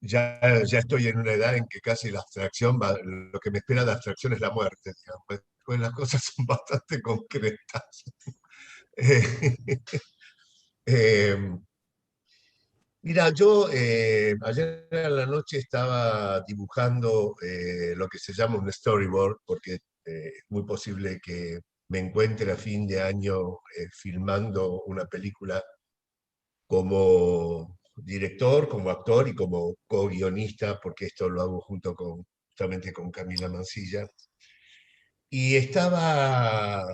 ya estoy en una edad en que casi la abstracción, lo que me espera de abstracción es la muerte, digamos. Pues las cosas son bastante concretas. Eh, eh, Mira, yo ayer a la noche estaba dibujando lo que se llama un storyboard, porque es muy posible que me encuentre a fin de año filmando una película como director, como actor y como co-guionista, porque esto lo hago junto con, justamente con Camila Mansilla. Y estaba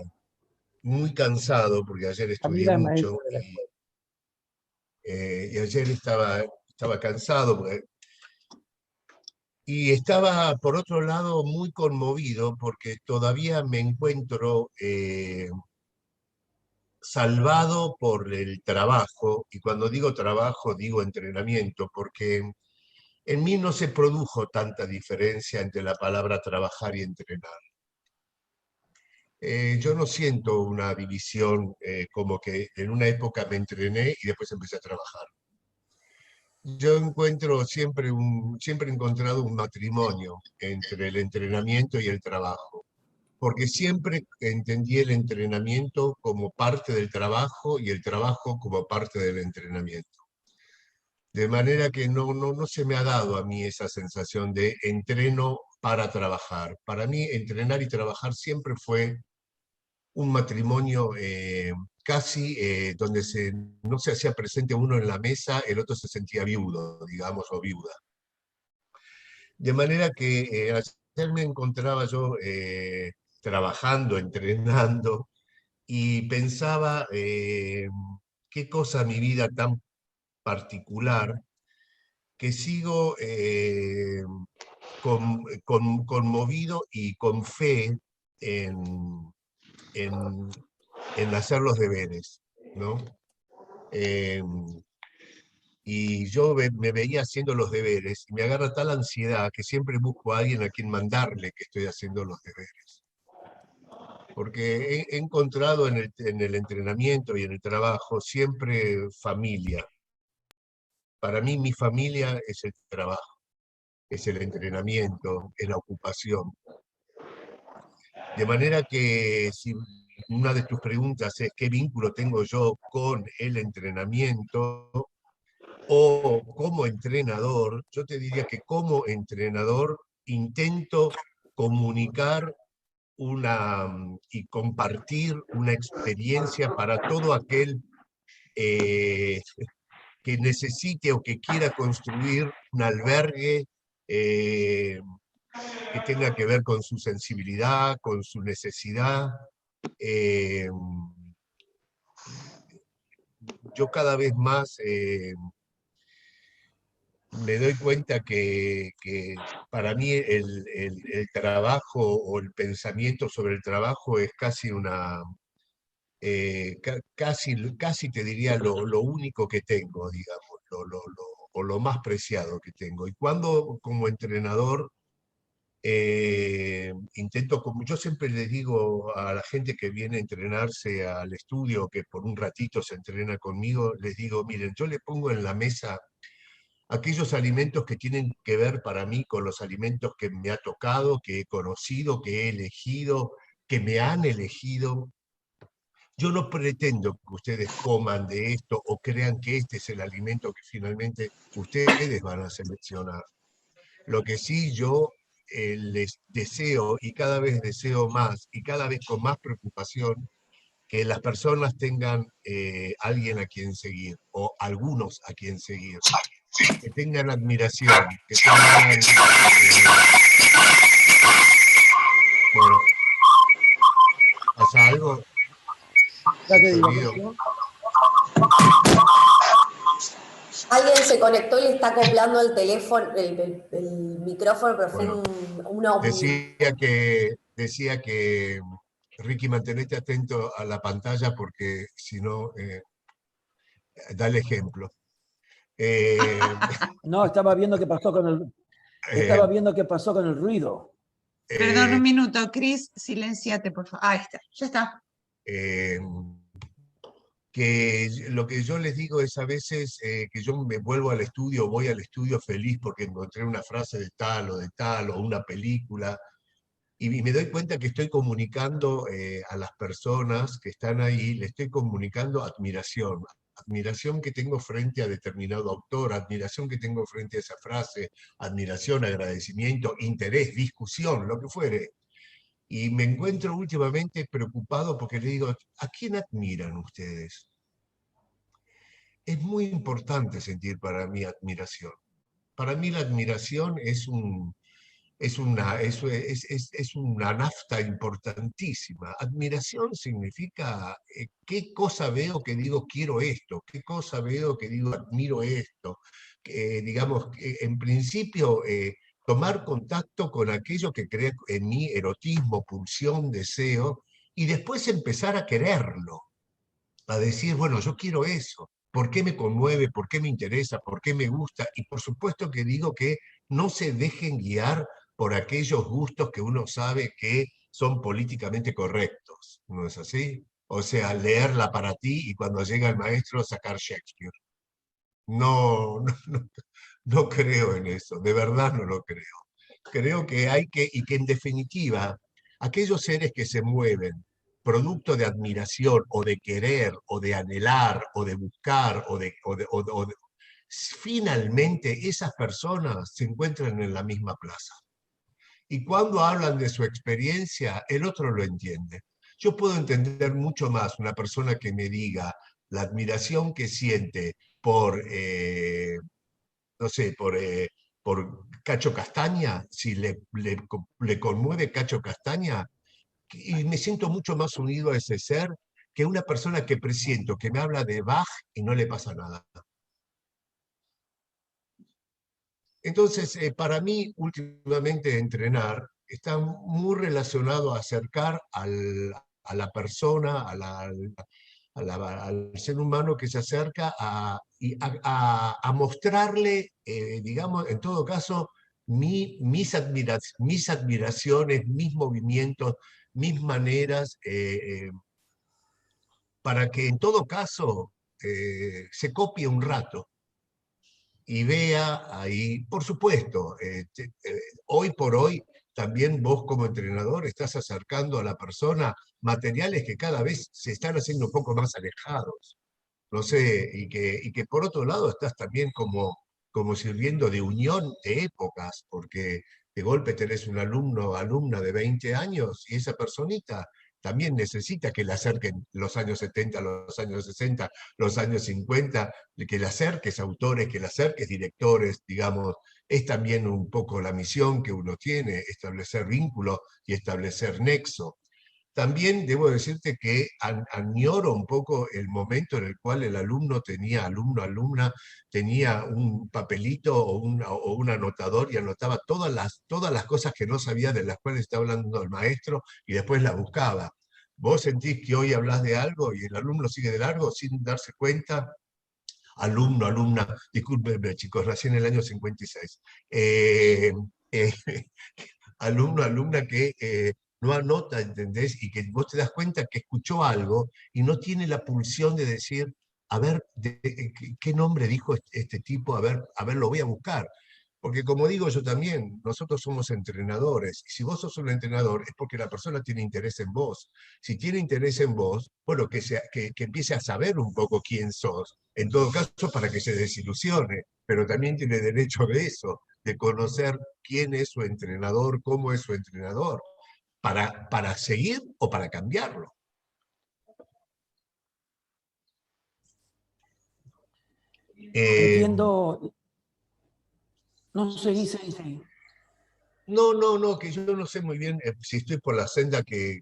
muy cansado, porque ayer estudié Camila es mucho, maestra de la escuela. y ayer estaba cansado, y estaba, por otro lado, muy conmovido porque todavía me encuentro salvado por el trabajo, y cuando digo trabajo digo entrenamiento, porque en mí no se produjo tanta diferencia entre la palabra trabajar y entrenar. Yo no siento una división como que en una época me entrené y después empecé a trabajar. Yo siempre he encontrado un matrimonio entre el entrenamiento y el trabajo, porque siempre entendí el entrenamiento como parte del trabajo y el trabajo como parte del entrenamiento. De manera que no se me ha dado a mí esa sensación de entreno para trabajar. Para mí, entrenar y trabajar siempre fue un matrimonio casi donde no se hacía presente uno en la mesa, el otro se sentía viudo, digamos, o viuda. De manera que ayer me encontraba yo trabajando, entrenando, y pensaba qué cosa mi vida tan particular que sigo conmovido y con fe en, en, en hacer los deberes, ¿no? Eh, y yo me veía haciendo los deberes y me agarra tal ansiedad que siempre busco a alguien a quien mandarle que estoy haciendo los deberes. Porque he encontrado en el entrenamiento y en el trabajo siempre familia. Para mí mi familia es el trabajo, es el entrenamiento, es la ocupación. De manera que si una de tus preguntas es qué vínculo tengo yo con el entrenamiento o como entrenador, yo te diría que como entrenador intento comunicar y compartir una experiencia para todo aquel eh, que necesite o que quiera construir un albergue eh, que tenga que ver con su sensibilidad, con su necesidad. Eh, yo cada vez más me doy cuenta que para mí el trabajo o el pensamiento sobre el trabajo es casi casi te diría lo único que tengo, digamos, o lo más preciado que tengo. Y cuando como entrenador intento, como yo siempre les digo a la gente que viene a entrenarse al estudio, que por un ratito se entrena conmigo, les digo, miren, yo le pongo en la mesa aquellos alimentos que tienen que ver para mí con los alimentos que me ha tocado, que he conocido, que he elegido, que me han elegido. Yo no pretendo que ustedes coman de esto o crean que este es el alimento que finalmente ustedes van a seleccionar. Lo que sí yo les deseo, y cada vez deseo más, y cada vez con más preocupación, que las personas tengan alguien a quien seguir, o algunos a quien seguir, que tengan admiración, que tengan... bueno, ¿pasa algo? ¿El Date sonido? divagación. Alguien se conectó y le está acoplando el teléfono, el micrófono, pero fue Bueno, una decía que Ricky, mantenete atento a la pantalla porque si no, da el ejemplo. No, estaba viendo qué pasó con el, eh, estaba viendo qué pasó con el ruido. Perdón, eh, un minuto, Cris, silenciate, por favor. Ah, ahí está, ya está. eh, lo que yo les digo es a veces que yo me vuelvo al estudio, voy al estudio feliz porque encontré una frase de tal, o una película, y me doy cuenta que estoy comunicando a las personas que están ahí, le estoy comunicando admiración. Admiración que tengo frente a determinado autor, admiración que tengo frente a esa frase, admiración, agradecimiento, interés, discusión, lo que fuere. Y me encuentro últimamente preocupado porque le digo, ¿a quién admiran ustedes? Es muy importante sentir para mí admiración. Para mí la admiración es una nafta importantísima. Admiración significa qué cosa veo que digo quiero esto, qué cosa veo que digo admiro esto. Digamos, en principio, tomar contacto con aquello que crea en mí erotismo, pulsión, deseo, y después empezar a quererlo, a decir, bueno, yo quiero eso. ¿Por qué me conmueve? ¿Por qué me interesa? ¿Por qué me gusta? Y por supuesto que digo que no se dejen guiar por aquellos gustos que uno sabe que son políticamente correctos. ¿No es así? O sea, leerla para ti y cuando llega el maestro sacar Shakespeare. No, no creo en eso, de verdad no lo creo. Creo que hay que, y que en definitiva, aquellos seres que se mueven producto de admiración o de querer o de anhelar o de buscar finalmente esas personas se encuentran en la misma plaza. Y cuando hablan de su experiencia, el otro lo entiende. Yo puedo entender mucho más una persona que me diga la admiración que siente por, no sé, por Cacho Castaña, si le conmueve Cacho Castaña, y me siento mucho más unido a ese ser que una persona que presiento que me habla de Bach y no le pasa nada. Entonces, para mí, últimamente entrenar está muy relacionado a acercar a la persona, al ser humano que se acerca a mostrarle, digamos, en todo caso, mis admiraciones, mis movimientos, mis maneras, para que en todo caso se copie un rato y vea ahí, por supuesto, hoy por hoy también vos como entrenador estás acercando a la persona materiales que cada vez se están haciendo un poco más alejados, no sé, y que por otro lado estás también como sirviendo de unión de épocas, porque de golpe tenés un alumno o alumna de 20 años y esa personita también necesita que le acerquen los años 70, los años 60, los años 50, que le acerques autores, que le acerques directores, digamos, es también un poco la misión que uno tiene, establecer vínculos y establecer nexo. También debo decirte que añoro un poco el momento en el cual el alumno tenía, alumna, tenía un papelito o un anotador y anotaba todas las cosas que no sabía de las cuales estaba hablando el maestro y después las buscaba. Vos sentís que hoy hablas de algo y el alumno sigue de largo sin darse cuenta. Alumno, alumna, discúlpenme chicos, nací en el año 56. Eh, alumno, alumna que no anota, ¿entendés? Y que vos te das cuenta que escuchó algo y no tiene la pulsión de decir, a ver, ¿qué nombre dijo este tipo? A ver, lo voy a buscar. Porque como digo yo también, nosotros somos entrenadores. Y si vos sos un entrenador es porque la persona tiene interés en vos. Si tiene interés en vos, bueno, que empiece a saber un poco quién sos. En todo caso, para que se desilusione. Pero también tiene derecho de eso, de conocer quién es su entrenador, cómo es su entrenador, para seguir o para cambiarlo. Eh, Entiendo. No, seguí. no, que yo no sé muy bien si estoy por la senda que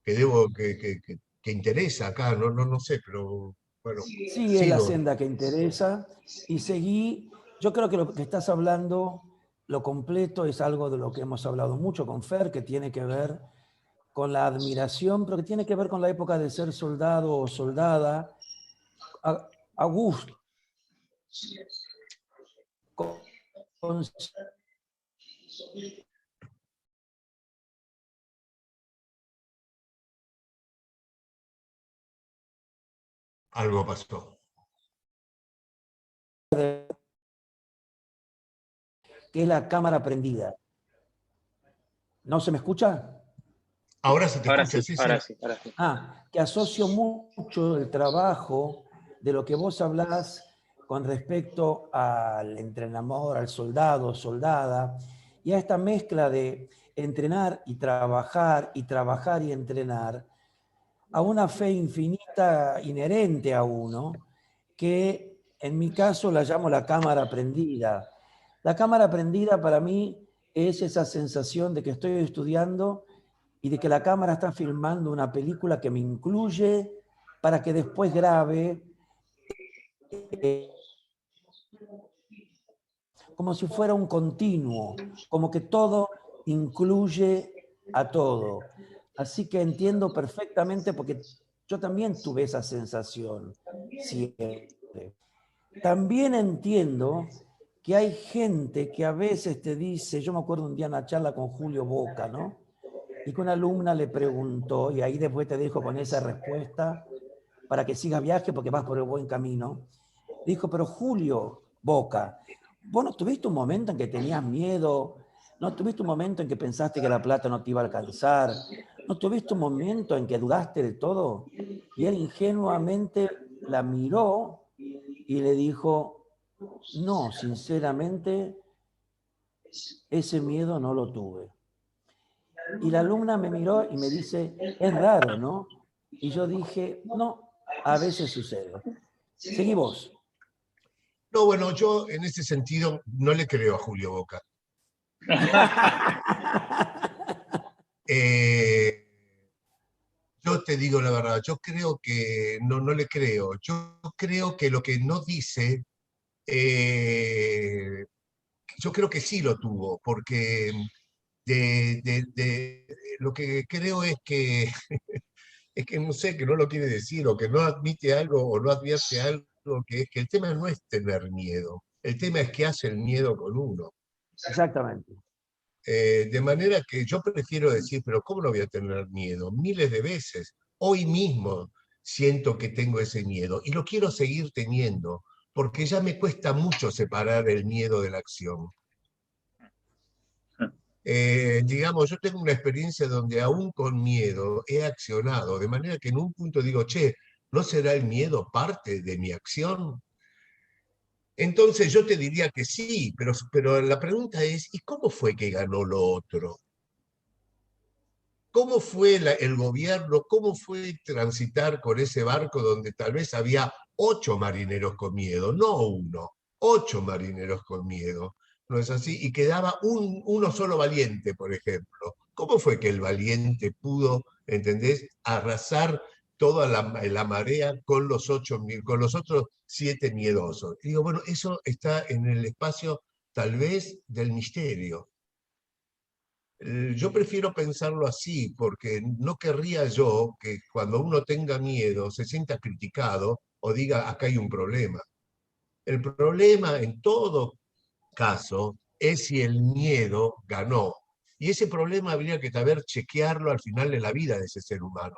debo, que interesa acá, no sé, pero bueno, Sigue la sigo. senda que interesa y seguí. Yo creo que lo que estás hablando, lo completo, es algo de lo que hemos hablado mucho con Fer, que tiene que ver con la admiración, pero que tiene que ver con la época de ser soldado o soldada, a gusto, con Algo pasó. Que es la cámara prendida. ¿No se me escucha? Ahora se te Ahora escucha, sí, sí, sí. ahora sí, ahora sí. Que asocio mucho el trabajo de lo que vos hablás con respecto al entrenador, al soldado, soldada, y a esta mezcla de entrenar y trabajar y entrenar, a una fe infinita inherente a uno, que en mi caso la llamo la cámara prendida. La cámara prendida para mí es esa sensación de que estoy estudiando y de que la cámara está filmando una película que me incluye para que después grabe, como si fuera un continuo, como que todo incluye a todo. Así que entiendo perfectamente, porque yo también tuve esa sensación siempre. También entiendo que hay gente que a veces te dice, yo me acuerdo un día en una charla con Julio Boca, ¿no? Y que una alumna le preguntó, y ahí después te dejo con esa respuesta para que sigas viaje porque vas por el buen camino. Dijo, pero Julio Boca, ¿vos no tuviste un momento en que tenías miedo? ¿No tuviste un momento en que pensaste que la plata no te iba a alcanzar? ¿No tuviste un momento en que dudaste de todo? Y él ingenuamente la miró y le dijo, no, sinceramente, ese miedo no lo tuve. Y la alumna me miró y me dice, es raro, ¿no? Y yo dije, no, a veces sucede. Seguí vos. No, bueno, yo en ese sentido no le creo a Julio Boca. Yo te digo la verdad, yo creo que no le creo. Yo creo que lo que no dice, eh, yo creo que sí lo tuvo, porque lo que creo es que, es que no sé, que no lo quiere decir, o que no admite algo, o no advierte algo, que es que el tema no es tener miedo, el tema es que hace el miedo con uno. Exactamente. De manera que yo prefiero decir, pero ¿cómo no voy a tener miedo? Miles de veces. Hoy mismo siento que tengo ese miedo y lo quiero seguir teniendo, porque ya me cuesta mucho separar el miedo de la acción. Digamos, yo tengo una experiencia donde aún con miedo he accionado, de manera que en un punto digo, che, ¿no será el miedo parte de mi acción? Entonces yo te diría que sí, pero la pregunta es, ¿y cómo fue que ganó lo otro? ¿Cómo fue el gobierno? ¿Cómo fue transitar con ese barco donde tal vez había 8 marineros con miedo? No uno, 8 marineros con miedo. ¿No es así? Y quedaba uno solo valiente, por ejemplo. ¿Cómo fue que el valiente pudo, entendés, arrasar toda la marea con con los otros 7 miedosos? Y digo, bueno, eso está en el espacio tal vez del misterio. Yo prefiero pensarlo así, porque no querría yo que cuando uno tenga miedo se sienta criticado o diga, acá hay un problema. El problema en todo caso es si el miedo ganó. Y ese problema habría que saber chequearlo al final de la vida de ese ser humano.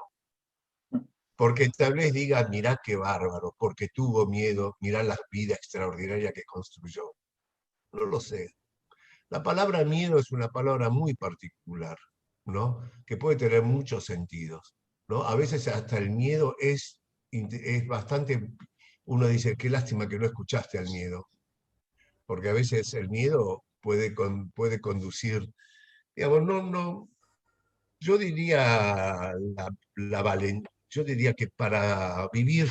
Porque tal vez diga, mirá qué bárbaro, porque tuvo miedo, mirá la vida extraordinaria que construyó. No lo sé. La palabra miedo es una palabra muy particular, ¿no? Que puede tener muchos sentidos, ¿no? A veces hasta el miedo es bastante, uno dice, qué lástima que no escuchaste al miedo, porque a veces el miedo puede conducir, digamos, yo diría yo diría que para vivir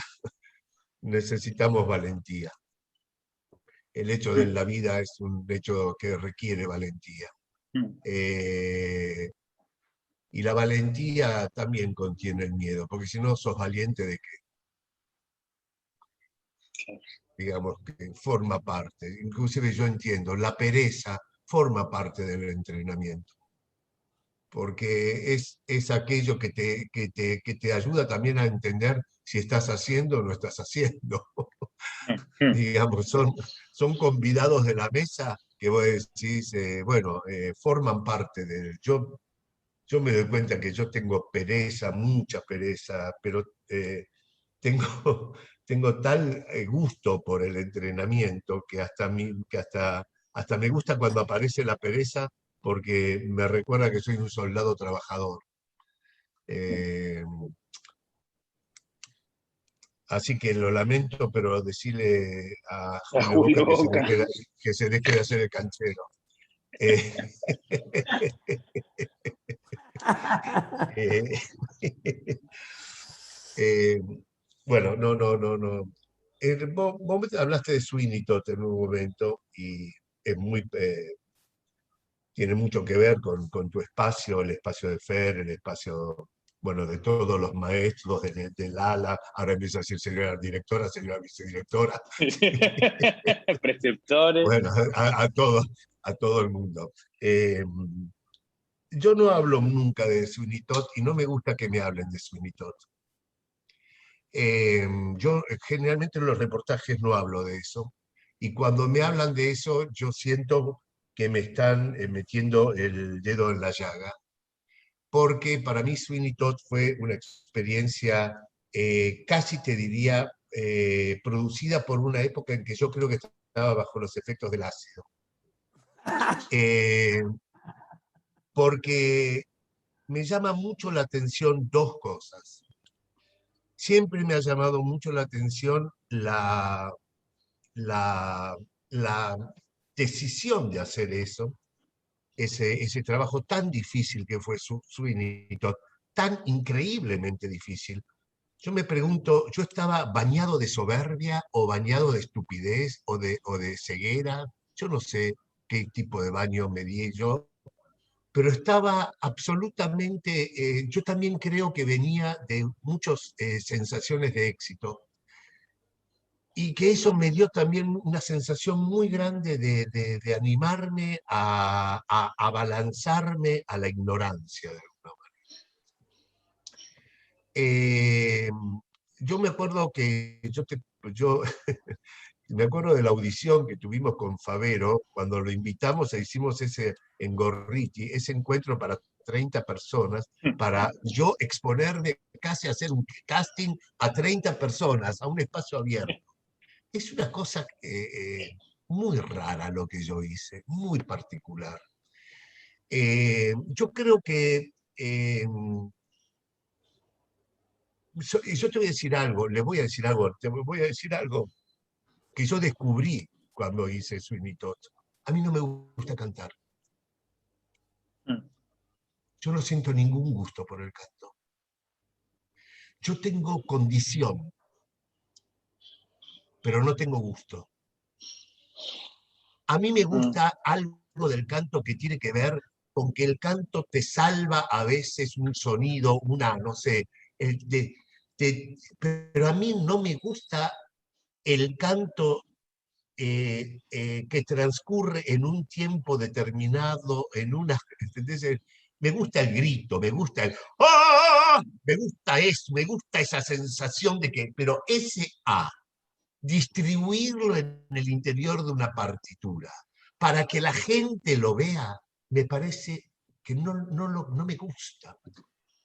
necesitamos valentía. El hecho de la vida es un hecho que requiere valentía. Eh, y la valentía también contiene el miedo, porque si no sos valiente de que, digamos, que forma parte. Inclusive yo entiendo, la pereza forma parte del entrenamiento, porque es aquello que te ayuda también a entender si estás haciendo o no estás haciendo. Digamos, son convidados de la mesa que vos decís, bueno, forman parte del... Yo me doy cuenta que yo tengo pereza, mucha pereza, pero tengo, tengo tal gusto por el entrenamiento que hasta me gusta cuando aparece la pereza porque me recuerda que soy un soldado trabajador. Eh, Así que lo lamento, pero decirle a A Julio Boca Julio Boca. que se deje de hacer el canchero. Eh, eh, eh, bueno, no. Vos me hablaste de Sweeney Todd en un momento y es tiene mucho que ver con tu espacio, el espacio de Fer, el espacio, bueno, de todos los maestros del ala, ahora empieza a decir señora directora, señora vicedirectora, Preceptores. bueno, a todo el mundo. Yo no hablo nunca de Sweeney Todd y no me gusta que me hablen de Sweeney Todd. Yo generalmente en los reportajes no hablo de eso y cuando me hablan de eso yo siento que me están metiendo el dedo en la llaga, porque para mí Sweeney Todd fue una experiencia, casi te diría, producida por una época en que yo creo que estaba bajo los efectos del ácido. Eh, Porque me llama mucho la atención dos cosas. Siempre me ha llamado mucho la atención la, la decisión de hacer eso, ese trabajo tan difícil que fue Sweeney Todd, tan increíblemente difícil. Yo me pregunto, ¿yo estaba bañado de soberbia o bañado de estupidez o de ceguera? Yo no sé qué tipo de baño me di yo, pero estaba absolutamente, yo también creo que venía de muchas sensaciones de éxito y que eso me dio también una sensación muy grande de animarme a balanzarme a la ignorancia de alguna manera. Yo me acuerdo que yo me acuerdo de la audición que tuvimos con Favero, cuando lo invitamos e hicimos ese en Gorriti, ese encuentro para 30 personas, para yo exponerme, casi hacer un casting a 30 personas, a un espacio abierto. Es una cosa muy rara lo que yo hice, muy particular. Yo creo que, y yo te voy a decir algo, le voy a decir algo, te voy a decir algo que yo descubrí cuando hice Sweeney Todd. A mí no me gusta cantar. Yo no siento ningún gusto por el canto. Yo tengo condición, pero no tengo gusto. A mí me gusta algo del canto que tiene que ver con que el canto te salva a veces un sonido, no sé, pero a mí no me gusta el canto que transcurre en un tiempo determinado, ¿entendés? Me gusta el grito, me gusta el ¡ah! Me gusta esa sensación de que, pero ese A, distribuirlo en el interior de una partitura, para que la gente lo vea, me parece que no me gusta.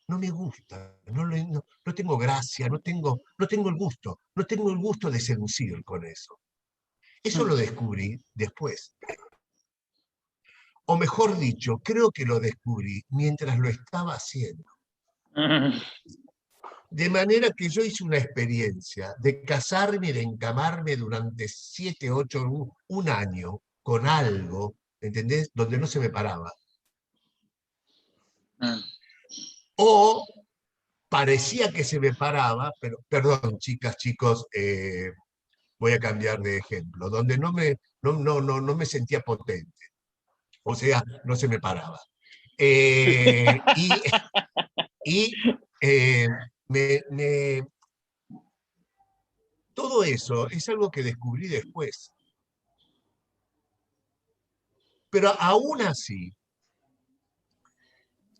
No me gusta, no tengo gracia, no tengo el gusto de seducir con eso. Eso lo descubrí después. O mejor dicho, creo que lo descubrí mientras lo estaba haciendo. De manera que yo hice una experiencia de casarme y de encamarme durante 7, 8, un año con algo, ¿entendés? Donde no se me paraba. O parecía que se me paraba, pero, perdón, chicas, chicos, voy a cambiar de ejemplo, donde no me sentía potente. O sea, no se me paraba. Eh, todo eso es algo que descubrí después. Pero aún así,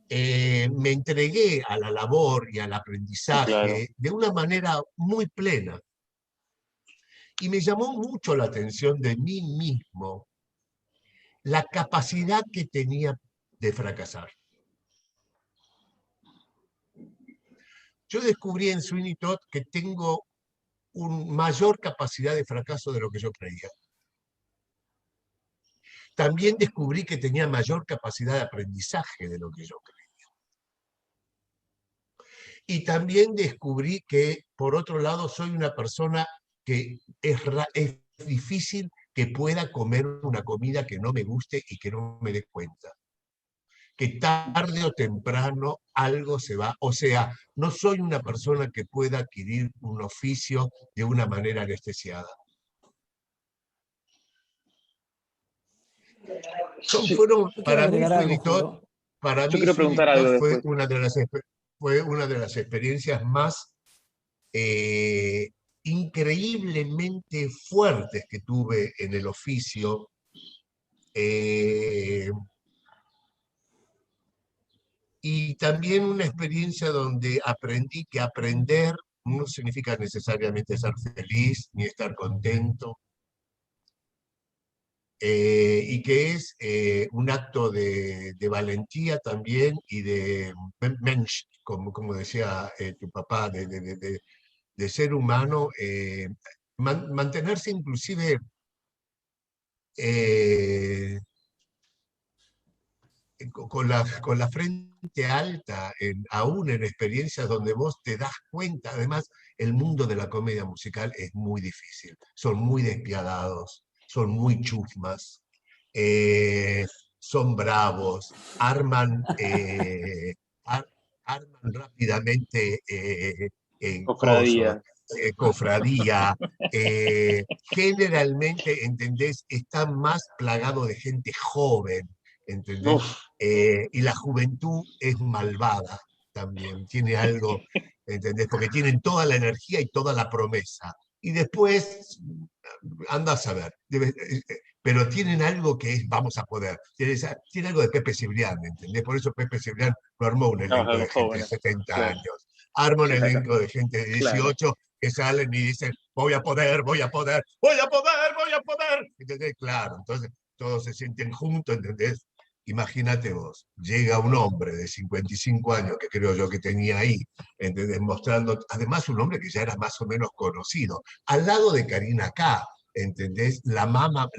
me entregué a la labor y al aprendizaje Claro. de una manera muy plena. Y me llamó mucho la atención de mí mismo la capacidad que tenía de fracasar. Yo descubrí en Sweeney Todd que tengo mayor capacidad de fracaso de lo que yo creía. También descubrí que tenía mayor capacidad de aprendizaje de lo que yo creía. Y también descubrí que, por otro lado, soy una persona que es difícil que pueda comer una comida que no me guste y que no me dé cuenta. Que tarde o temprano algo se va. O sea, no soy una persona que pueda adquirir un oficio de una manera anestesiada. Sí. Fueron, Yo quiero para mí, agregar algo, Sweeney Todd, Julio. para Yo mí, quiero Sweeney preguntar algo Todd después. fue una de las experiencias más increíblemente fuertes que tuve en el oficio. Y también una experiencia donde aprendí que aprender no significa necesariamente ser feliz ni estar contento, y que es un acto de valentía también y de mensch, como decía tu papá, de ser humano, mantenerse inclusive eh, con la frente alta, aún en experiencias donde vos te das cuenta. Además, el mundo de la comedia musical es muy difícil, son muy despiadados, son muy chusmas, eh, son bravos, ar- arman rápidamente en cosos, Cofradía. cofradía. Generalmente, ¿entendés? Están más plagados de gente joven, ¿entendés? Uf, Y la juventud es malvada también, tiene algo, ¿entendés? Porque tienen toda la energía y toda la promesa. Y después, anda a saber, pero tienen algo que es, vamos a poder, tiene algo de Pepe Cibrián, ¿entendés? Por eso Pepe Cibrián no armó un elenco trabajar de con gente de jóvenes. 70 Claro, años, arma un claro, elenco de gente de claro. 18 que salen y dicen, voy a poder, voy a poder, voy a poder, voy a poder, ¿entendés? Claro, entonces todos se sienten juntos, ¿entendés? Imagínate vos, llega un hombre de 55 años, que creo yo que tenía ahí, ¿entendés? Mostrando, además un hombre que ya era más o menos conocido, al lado de Karina K., ¿entendés? La mama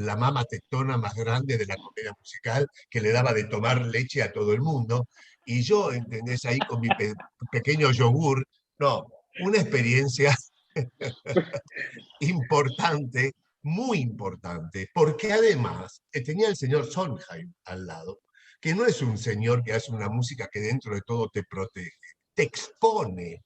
tetona más grande de la comedia musical, que le daba de tomar leche a todo el mundo, y yo, ¿entendés? Ahí con mi pequeño yogur, no, una experiencia importante, muy importante, porque además tenía el señor Sondheim al lado, que no es un señor que hace una música que dentro de todo te protege, te expone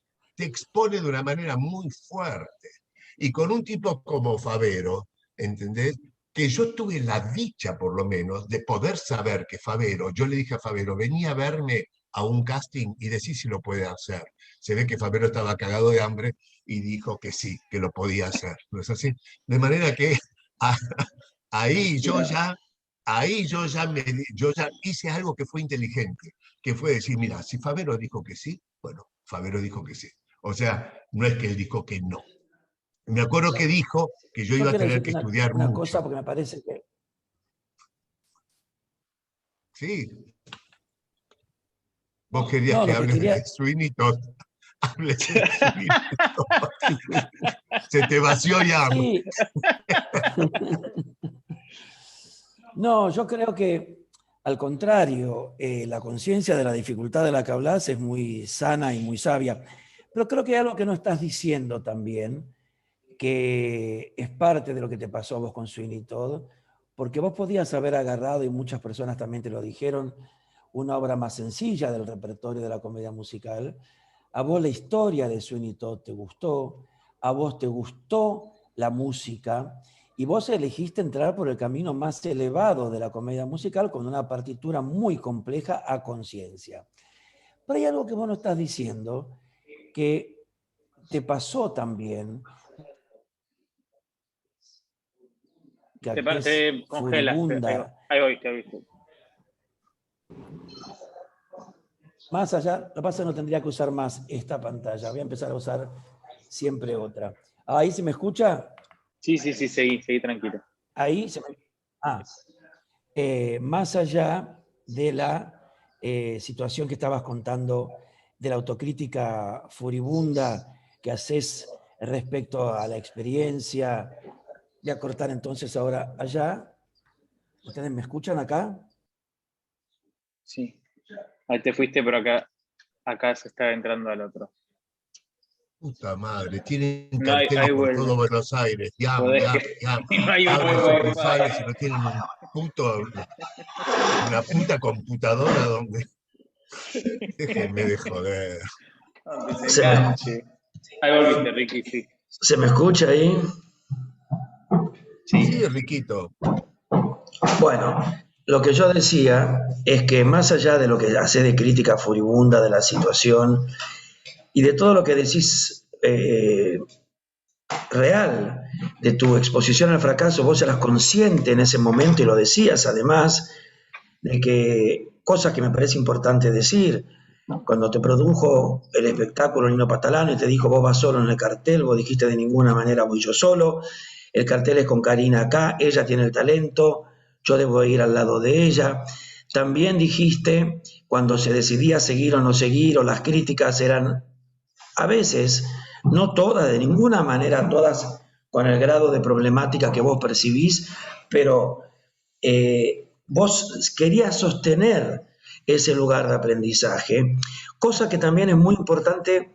de una manera muy fuerte. Y con un tipo como Favero, ¿entendés? Que yo tuve la dicha, por lo menos, de poder saber que Favero, yo le dije a Favero, venía a verme a un casting y decí si lo puede hacer. Se ve que Favero estaba cagado de hambre y dijo que sí, que lo podía hacer, ¿no es así? De manera que a- ahí yo Mira, ya, yo ya hice algo que fue inteligente, que fue decir, mira, si Favero dijo que sí, bueno, Favero dijo que sí. O sea, no es que él dijo que no. Me acuerdo que dijo que yo Yo iba a quiero tener que decirte estudiar una cosa mucho. porque me parece que... Sí, vos querías No, que lo que hable de quería... Sweeney Todd. Hable de Sweeney Todd. Se te vació ya. Sí. No, yo creo que al contrario, la conciencia de la dificultad de la que hablas es muy sana y muy sabia. Pero creo que hay algo que no estás diciendo también, que es parte de lo que te pasó a vos con Sweeney Todd, porque vos podías haber agarrado, y muchas personas también te lo dijeron, una obra más sencilla del repertorio de la comedia musical. A vos la historia de Sweeney Todd te gustó, a vos te gustó la música, y vos elegiste entrar por el camino más elevado de la comedia musical con una partitura muy compleja a conciencia. Pero hay algo que vos no estás diciendo, que te pasó también, que es se congela. furibunda. Ahí voy, te aviso. Más allá, lo que pasa es que no tendría que usar más esta pantalla. Voy a empezar a usar siempre otra. Ahí se me escucha. Sí, sí, sí, seguí tranquilo. Ahí se me... Ah, más allá de la situación que estabas contando, de la autocrítica furibunda que haces respecto a la experiencia. Voy a cortar entonces ahora allá. ¿Ustedes me escuchan acá? Sí. Ahí te fuiste, pero acá se está entrando al otro. Puta madre, tienen No, ahí carteles por vuelve. todo Buenos Aires. Yam, Podés yam, que- yam. no hay un Abre nuevo sucursales wifi. y no tienen una puta computadora donde. Déjenme de joder. Aunque se Se me, enganche. Ahí volviste, Ricky, sí. ¿Se me escucha ahí? Sí. Sí, Riquito. Bueno, lo que yo decía es que más allá de lo que hace de crítica furibunda de la situación y de todo lo que decís real de tu exposición al fracaso, vos eras consciente en ese momento y lo decías además, de que cosas que me parece importante decir, cuando te produjo el espectáculo Nino Patalano y te dijo vos vas solo en el cartel, vos dijiste de ninguna manera voy yo solo, el cartel es con Karina acá, ella tiene el talento, yo debo ir al lado de ella. También dijiste, cuando se decidía seguir o no seguir, o las críticas eran a veces, no todas, de ninguna manera todas con el grado de problemática que vos percibís, pero vos querías sostener ese lugar de aprendizaje, cosa que también es muy importante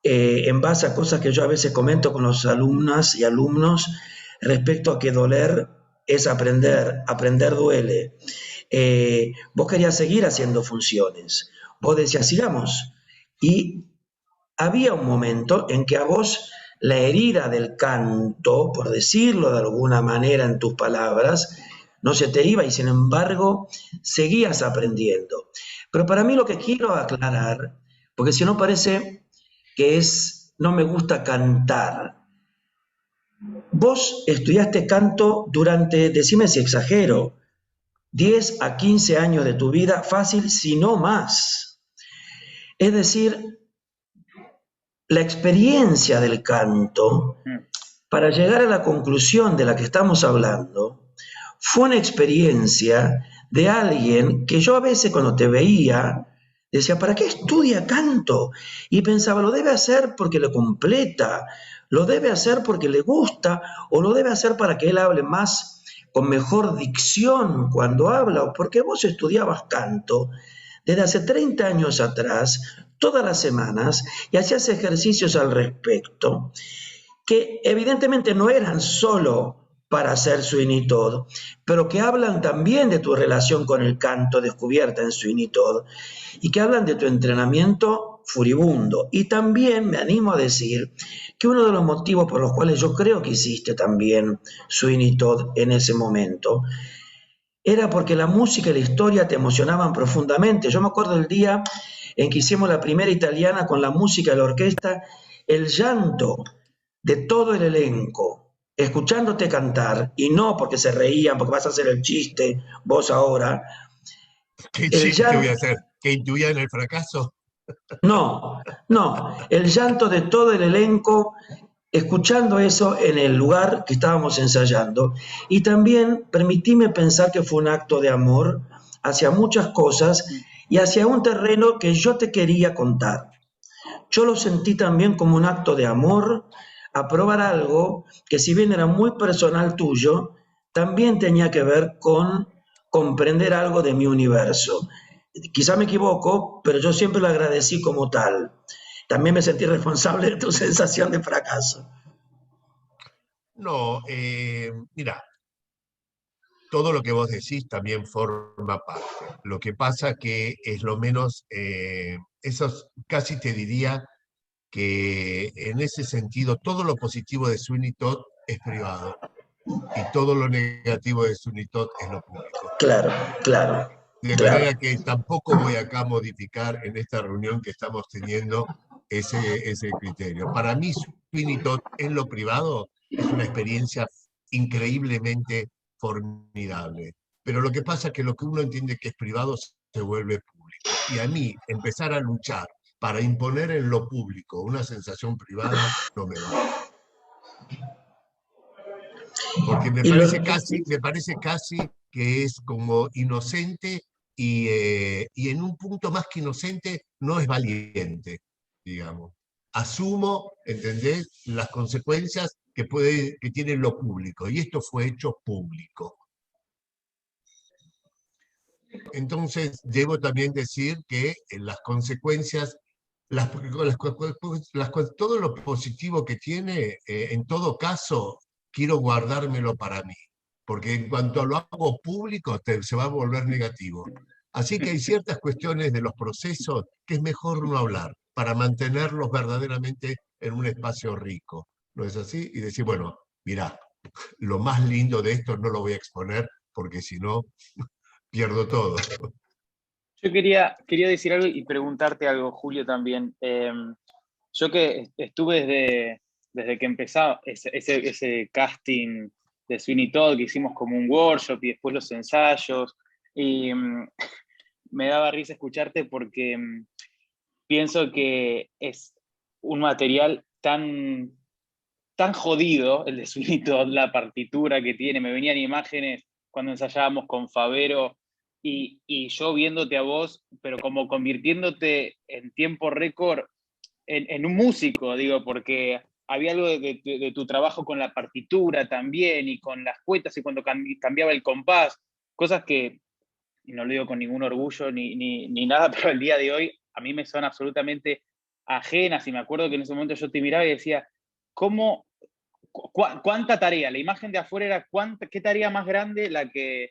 en base a cosas que yo a veces comento con los alumnas y alumnos respecto a que doler es aprender, aprender duele. Vos querías seguir haciendo funciones, vos decías sigamos, y había un momento en que a vos la herida del canto, por decirlo de alguna manera en tus palabras, no se te iba y sin embargo seguías aprendiendo. Pero para mí lo que quiero aclarar, porque si no parece que es, no me gusta cantar. Vos estudiaste canto durante, decime si exagero, 10 a 15 años de tu vida, fácil, si no más. Es decir, la experiencia del canto, para llegar a la conclusión de la que estamos hablando, fue una experiencia de alguien que yo a veces cuando te veía, decía, ¿para qué estudia canto? Y pensaba, lo debe hacer porque lo completa, lo debe hacer porque le gusta, o lo debe hacer para que él hable más, con mejor dicción cuando habla, o porque vos estudiabas canto desde hace 30 años atrás, todas las semanas, y hacías ejercicios al respecto, que evidentemente no eran solo para hacer Sweeney Todd, pero que hablan también de tu relación con el canto descubierta en Sweeney Todd, y que hablan de tu entrenamiento furibundo. Y también me animo a decir que uno de los motivos por los cuales yo creo que hiciste también Sweeney Todd en ese momento, era porque la música y la historia te emocionaban profundamente. Yo me acuerdo del día en que hicimos la primera italiana con la música y la orquesta, el llanto de todo el elenco, escuchándote cantar, y no porque se reían, porque vas a hacer el chiste, vos ahora. ¿Qué El chiste voy a llanto, hacer? ¿Que intuían el fracaso? no, el llanto de todo el elenco escuchando eso en el lugar que estábamos ensayando. Y también permitíme pensar que fue un acto de amor hacia muchas cosas y hacia un terreno que yo te quería contar. Yo lo sentí también como un acto de amor a probar algo que, si bien era muy personal tuyo, también tenía que ver con comprender algo de mi universo. Quizá me equivoco, pero yo siempre lo agradecí como tal. También me sentí responsable de tu sensación de fracaso. No, mira, todo lo que vos decís también forma parte. Lo que pasa que es lo menos, eso casi te diría que en ese sentido todo lo positivo de Sweeney Todd es privado y todo lo negativo de Sweeney Todd es lo público. Claro, claro, De claro. manera que tampoco voy acá a modificar en esta reunión que estamos teniendo ese criterio. Para mí, Sweeney Todd en lo privado es una experiencia increíblemente formidable. Pero lo que pasa es que lo que uno entiende que es privado se vuelve público. Y a mí, empezar a luchar para imponer en lo público una sensación privada, no me va. Porque me Y lo, parece casi que es como inocente y en un punto más que inocente no es valiente, digamos. asumo, ¿entendés?, las consecuencias que tiene lo público, y esto fue hecho público. Entonces, debo también decir que las consecuencias, todo lo positivo que tiene, en todo caso, quiero guardármelo para mí, porque en cuanto lo hago público, se va a volver negativo. Así que hay ciertas cuestiones de los procesos que es mejor no hablar, para mantenerlos verdaderamente en un espacio rico. ¿No es así? Y decir, bueno, mirá, lo más lindo de esto no lo voy a exponer, porque si no, pierdo todo. Yo quería decir algo y preguntarte algo, Julio, también. Yo que estuve desde que empezaba ese casting de Sweeney Todd, que hicimos como un workshop y después los ensayos, y me daba risa escucharte porque pienso que es un material tan jodido, el de Sweeney Todd, la partitura que tiene. Me venían imágenes cuando ensayábamos con Favero y yo viéndote a vos, pero como convirtiéndote en tiempo récord en un músico, digo, porque había algo de tu trabajo con la partitura también y con las cuetas y cuando cambiaba el compás, cosas que, y no lo digo con ningún orgullo ni nada, pero el día de hoy a mí me son absolutamente ajenas, y me acuerdo que en ese momento yo te miraba y decía, ¿cómo, cuánta tarea? La imagen de afuera era qué tarea más grande la que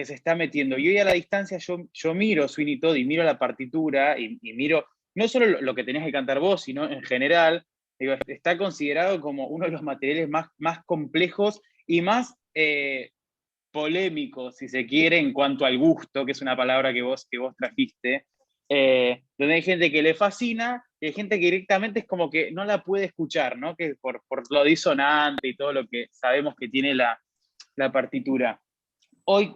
se está metiendo. Y hoy a la distancia yo miro Sweeney Todd y miro la partitura y miro no solo lo que tenés que cantar vos, sino en general, digo, está considerado como uno de los materiales más complejos y más polémicos, si se quiere, en cuanto al gusto, que es una palabra que vos trajiste, donde hay gente que le fascina y hay gente que directamente es como que no la puede escuchar, ¿no? Que por lo disonante y todo lo que sabemos que tiene la partitura. Hoy,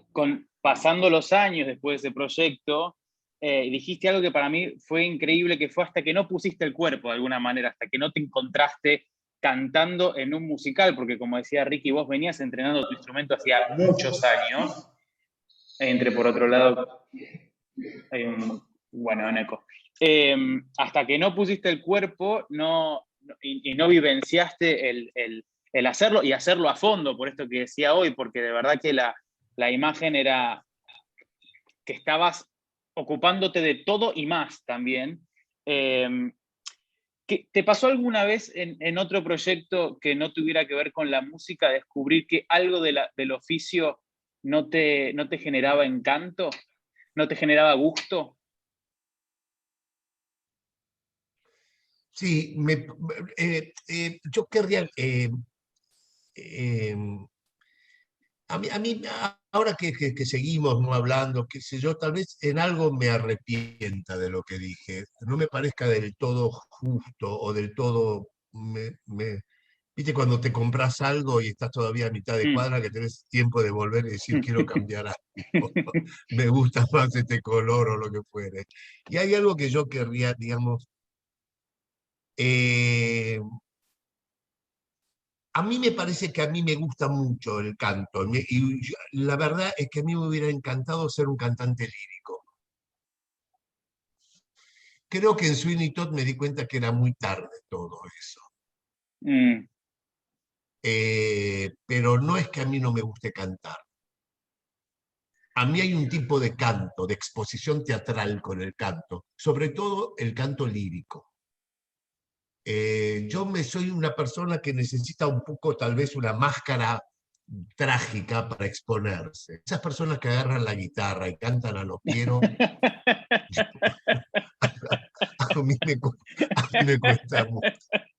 pasando los años después de ese proyecto, dijiste algo que para mí fue increíble, que fue hasta que no pusiste el cuerpo de alguna manera, hasta que no te encontraste cantando en un musical, porque como decía Ricky, vos venías entrenando tu instrumento hacía muchos años, entre por otro lado, hay un eco. Hasta que no pusiste el cuerpo y no vivenciaste el hacerlo y hacerlo a fondo, por esto que decía hoy, porque de verdad que la imagen era que estabas ocupándote de todo y más también. ¿Te pasó alguna vez en otro proyecto que no tuviera que ver con la música, descubrir que algo del oficio no te generaba encanto, no te generaba gusto? Sí, yo querría... ahora que seguimos no hablando, qué sé yo, tal vez en algo me arrepienta de lo que dije. No me parezca del todo justo o del todo... ¿Viste cuando te compras algo y estás todavía a mitad de cuadra, que tenés tiempo de volver y decir, quiero cambiar algo, me gusta más este color o lo que fuere? Y hay algo que yo querría, digamos, a mí me parece que a mí me gusta mucho el canto, la verdad es que a mí me hubiera encantado ser un cantante lírico. Creo que en Sweeney Todd me di cuenta que era muy tarde todo eso. Pero no es que a mí no me guste cantar. A mí hay un tipo de canto, de exposición teatral con el canto, sobre todo el canto lírico. Yo soy una persona que necesita un poco, tal vez, una máscara trágica para exponerse. Esas personas que agarran la guitarra y cantan a lo Piero, a mí me cuesta mucho.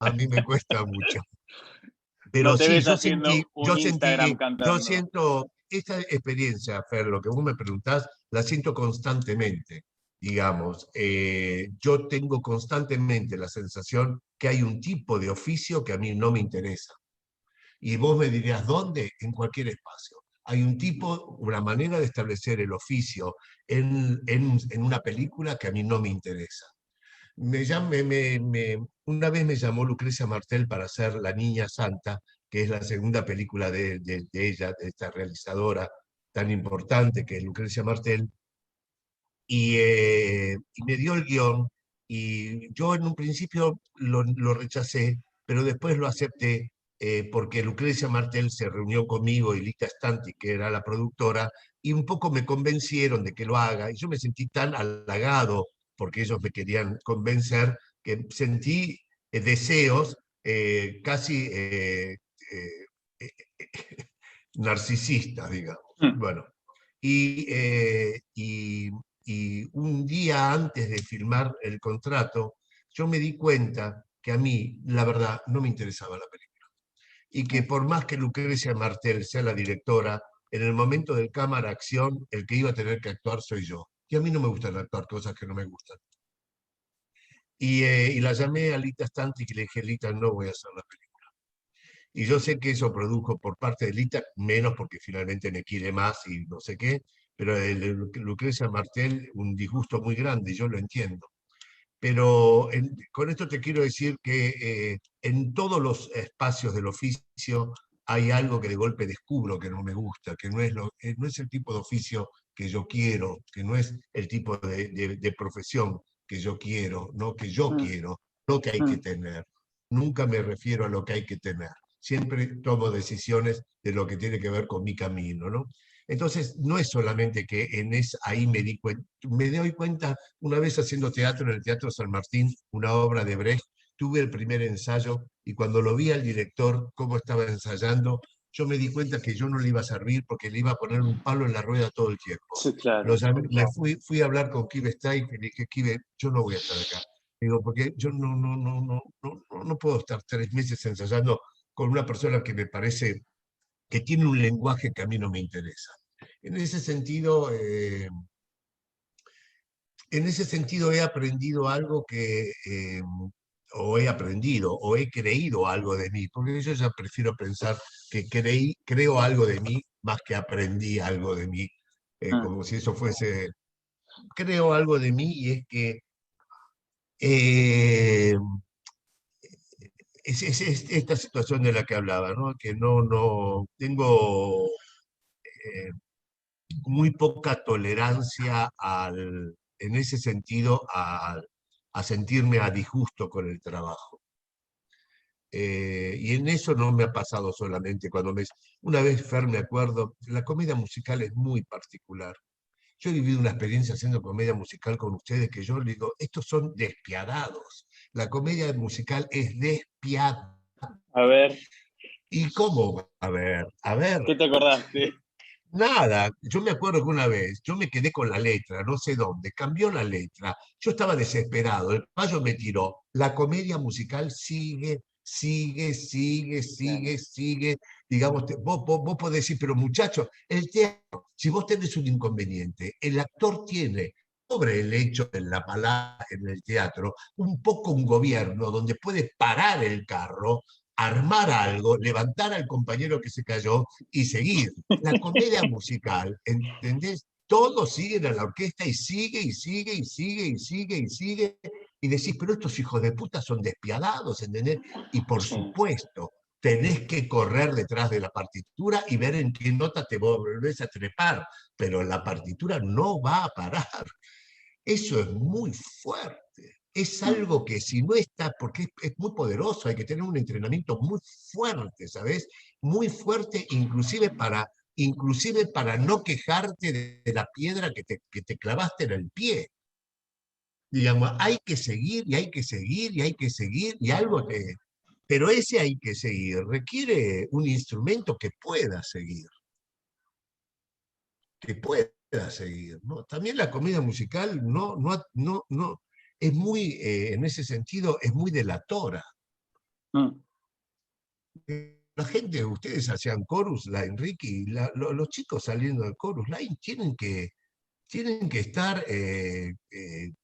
A mí me cuesta mucho. Pero no te sí, ves haciendo un Instagram cantando. yo siento esta experiencia, Fer, lo que vos me preguntás, la siento constantemente. Digamos, yo tengo constantemente la sensación que hay un tipo de oficio que a mí no me interesa. Y vos me dirías, ¿dónde? En cualquier espacio. Hay un tipo, una manera de establecer el oficio en una película que a mí no me interesa. Una vez me llamó Lucrecia Martel para hacer La Niña Santa, que es la segunda película de ella, de esta realizadora tan importante que es Lucrecia Martel, y me dio el guión y yo en un principio lo rechacé, pero después lo acepté porque Lucrecia Martel se reunió conmigo y Lita Stanti, que era la productora, y un poco me convencieron de que lo haga, y yo me sentí tan halagado porque ellos me querían convencer, que sentí deseos casi narcisistas, digamos. Mm. Bueno, y un día antes de firmar el contrato, yo me di cuenta que a mí, la verdad, no me interesaba la película. Y que por más que Lucrecia Martel sea la directora, en el momento del cámara acción, el que iba a tener que actuar soy yo. Y a mí no me gustan actuar cosas que no me gustan. Y la llamé a Lita Stanti y le dije, Lita, no voy a hacer la película. Y yo sé que eso produjo por parte de Lita, menos porque finalmente me quiere más y no sé qué, pero de Lucrecia Martel un disgusto muy grande, y yo lo entiendo. Pero con esto te quiero decir que en todos los espacios del oficio hay algo que de golpe descubro que no me gusta, que no es el tipo de oficio que yo quiero, que no es el tipo de profesión que yo quiero, no que yo Mm. quiero, no que hay que Mm. tener. Nunca me refiero a lo que hay que tener. Siempre tomo decisiones de lo que tiene que ver con mi camino, ¿no? Entonces, no es solamente que ahí me doy cuenta una vez haciendo teatro en el Teatro San Martín, una obra de Brecht, tuve el primer ensayo y cuando lo vi al director, cómo estaba ensayando, yo me di cuenta que yo no le iba a servir porque le iba a poner un palo en la rueda todo el tiempo. Sí, claro. Fui a hablar con Kive Stein y le dije, Kive, yo no voy a estar acá. Digo, porque yo no puedo estar 3 meses ensayando con una persona que me parece que tiene un lenguaje que a mí no me interesa. En ese sentido, he aprendido algo o he aprendido, o he creído algo de mí, porque yo ya prefiero pensar que creo algo de mí más que aprendí algo de mí, Mm. como si eso fuese, creo algo de mí y es que eh, es esta situación de la que hablaba, ¿no? Que no tengo muy poca tolerancia en ese sentido a sentirme a disgusto con el trabajo. Y en eso no me ha pasado solamente una vez, Fer, me acuerdo, la comedia musical es muy particular. Yo he vivido una experiencia haciendo comedia musical con ustedes que yo digo, estos son despiadados. La comedia musical es despiadada. A ver, ¿Y cómo? A ver, ¿qué te acordaste? nada, yo me acuerdo que una vez yo me quedé con la letra, no sé dónde, cambió la letra, yo estaba desesperado, el payo me tiró, la comedia musical sigue, sigue, sigue, Claro. sigue, sigue, digamos, vos podés decir, pero muchachos, el teatro, si vos tenés un inconveniente, el actor tiene sobre el hecho de la palabra en el teatro, un poco un gobierno donde puede parar el carro, armar algo, levantar al compañero que se cayó y seguir. La comedia musical, ¿entendés? Todos siguen a la orquesta y sigue, y sigue, y sigue, y sigue, y sigue. Y decís, pero estos hijos de puta son despiadados, ¿entendés? Y por Sí. supuesto, tenés que correr detrás de la partitura y ver en qué nota te volvés a trepar, pero la partitura no va a parar. Eso es muy fuerte. Es Mm. algo que si no está, porque es muy poderoso, hay que tener un entrenamiento muy fuerte, ¿sabes? Muy fuerte, inclusive para no quejarte de la piedra que te clavaste en el pie. Digamos, hay que seguir y hay que seguir y hay que seguir y algo que... Pero ese hay que seguir requiere un instrumento que pueda seguir, ¿no? También la comedia musical es muy, en ese sentido, es muy delatora. Mm. La gente, ustedes hacían chorus line, Ricky, los chicos saliendo del chorus line tienen que estar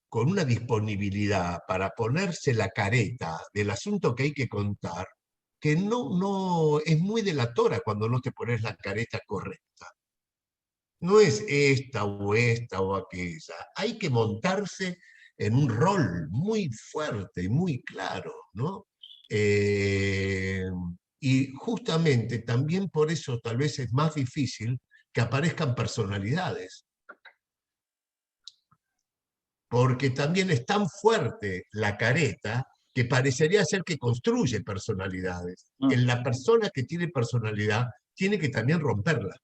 con una disponibilidad para ponerse la careta del asunto que hay que contar, que no es muy delatora cuando no te pones la careta correcta. No es esta o aquella. Hay que montarse en un rol muy fuerte y muy claro, ¿no? Eh, y justamente también por eso tal vez es más difícil que aparezcan personalidades. porque también es tan fuerte la careta que parecería ser que construye personalidades. En la persona que tiene personalidad tiene que también romperla.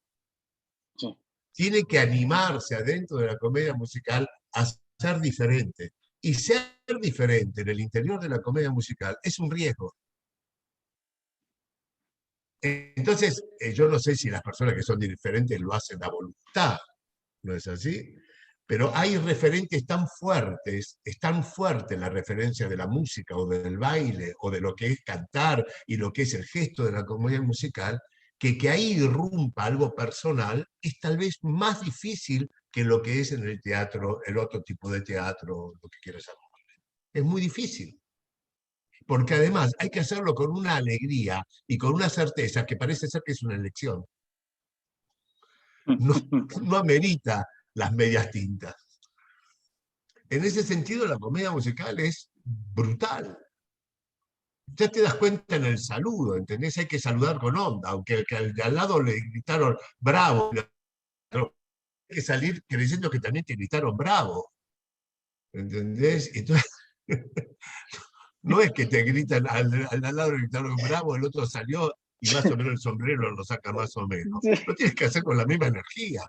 Sí. Tiene que animarse adentro de la comedia musical a ser diferente. Y ser diferente en el interior de la comedia musical es un riesgo. Entonces, yo no sé si las personas que son diferentes lo hacen a voluntad, ¿no es así? Pero hay referentes tan fuertes, es tan fuerte la referencia de la música o del baile o de lo que es cantar y lo que es el gesto de la comedia musical, que ahí irrumpa algo personal es tal vez más difícil que lo que es en el teatro, el otro tipo de teatro, lo que quieras llamarle. Es muy difícil. Porque además hay que hacerlo con una alegría y con una certeza que parece ser que es una elección. No, no amerita las medias tintas. En ese sentido, la comedia musical es brutal. Ya te das cuenta en el saludo, ¿entendés? Hay que saludar con onda, aunque que al lado le gritaron bravo, hay que salir creyendo que también te gritaron bravo, ¿entendés? Entonces, no es que te gritan, al lado le gritaron bravo, el otro salió y más o menos el sombrero lo saca más o menos. Lo tienes que hacer con la misma energía.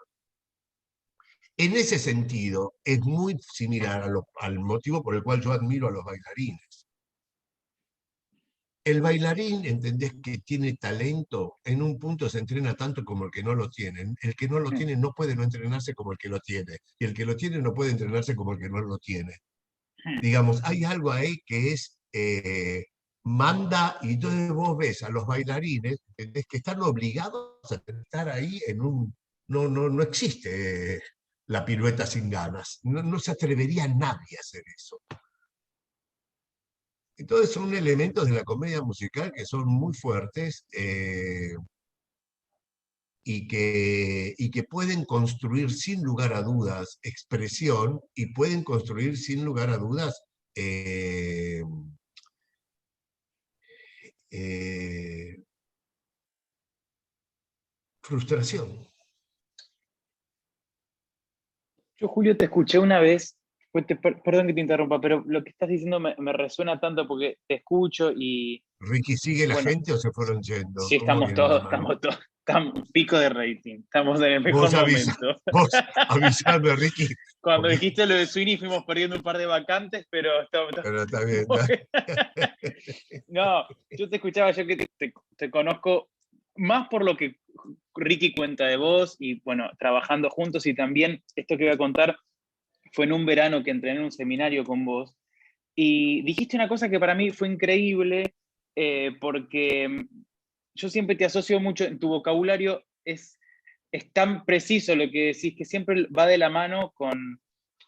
En ese sentido, es muy similar al motivo por el cual yo admiro a los bailarines. El bailarín, entendés que tiene talento, en un punto se entrena tanto como el que no lo tiene. El que no lo tiene no puede no entrenarse como el que lo tiene. Y el que lo tiene no puede entrenarse como el que no lo tiene. Digamos, hay algo ahí que es, manda, y entonces vos ves a los bailarines, entendés que están obligados a estar ahí en un... No existe la pirueta sin ganas. No se atrevería nadie a hacer eso. Entonces son elementos de la comedia musical que son muy fuertes y que pueden construir sin lugar a dudas expresión y pueden construir sin lugar a dudas eh, eh, frustración. Yo, Julio, te escuché una vez, perdón que te interrumpa, pero lo que estás diciendo me resuena tanto porque te escucho y, Ricky, ¿sigue la bueno, gente o se fueron yendo? sí, ¿Cómo viene la mano? estamos pico de rating, estamos en el mejor Vos avisa, momento. vos avisame, Ricky, Cuando porque, dijiste lo de Sweeney fuimos perdiendo un par de vacantes, pero pero está bien. no, yo te escuchaba, yo que te conozco más por lo que Ricky cuenta de vos y bueno, trabajando juntos, y también esto que voy a contar fue en un verano que entrené en un seminario con vos y dijiste una cosa que para mí fue increíble, porque yo siempre te asocio mucho, en tu vocabulario es tan preciso lo que decís, que siempre va de la mano con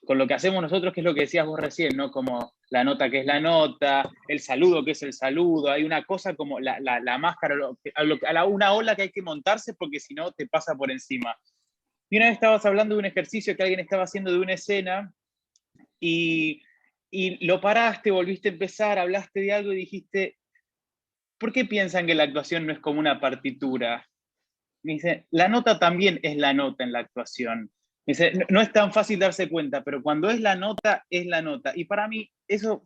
lo que hacemos nosotros, que es lo que decías vos recién, ¿no? Como la nota que es la nota, el saludo que es el saludo, hay una cosa como la máscara, una ola que hay que montarse porque si no te pasa por encima. Y una vez estabas hablando de un ejercicio que alguien estaba haciendo de una escena y, y lo paraste, volviste a empezar, hablaste de algo y dijiste, ¿por qué piensan que la actuación no es como una partitura? Me dice, la nota también es la nota en la actuación. Me dice, no es tan fácil darse cuenta, pero cuando es la nota, es la nota. Y para mí eso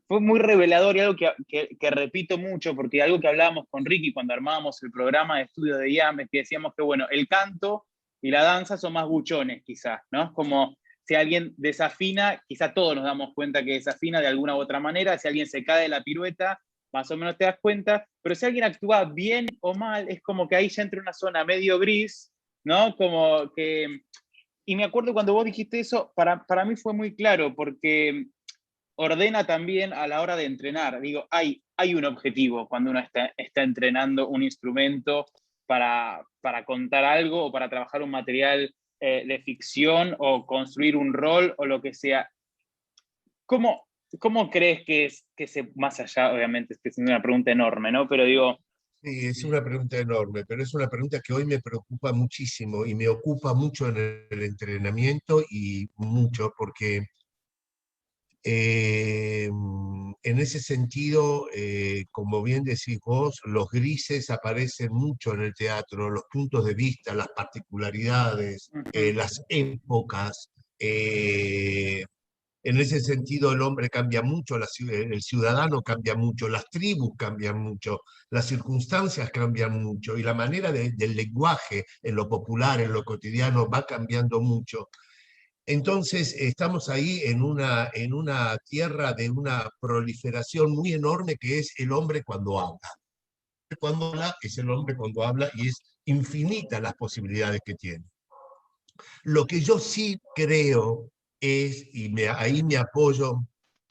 fue muy revelador y algo que repito mucho, porque algo que hablábamos con Ricky cuando armábamos el programa de estudio de IAM, es que decíamos que, bueno, el canto y la danza son más buchones, quizás, ¿no? Como si alguien desafina, quizás todos nos damos cuenta que desafina de alguna u otra manera, si alguien se cae de la pirueta, más o menos te das cuenta, pero si alguien actúa bien o mal, es como que ahí ya entra una zona medio gris, ¿no? Como que... Y me acuerdo cuando vos dijiste eso, para mí fue muy claro, porque ordena también a la hora de entrenar. Digo, hay un objetivo cuando uno está entrenando un instrumento para contar algo o para trabajar un material de ficción o construir un rol o lo que sea. ¿Cómo crees que se, más allá, obviamente, estoy haciendo una pregunta enorme, ¿no? Pero digo... Sí, es una pregunta enorme, pero es una pregunta que hoy me preocupa muchísimo y me ocupa mucho en el entrenamiento y mucho porque en ese sentido, como bien decís vos, los grises aparecen mucho en el teatro, los puntos de vista, las particularidades, las épocas, En ese sentido, el hombre cambia mucho, el ciudadano cambia mucho, las tribus cambian mucho, las circunstancias cambian mucho y la manera del lenguaje en lo popular, en lo cotidiano, va cambiando mucho. Entonces, estamos ahí en una tierra de una proliferación muy enorme que es el hombre cuando habla. Cuando habla es el hombre cuando habla y es infinita las posibilidades que tiene. Lo que yo sí creo es, y ahí me apoyo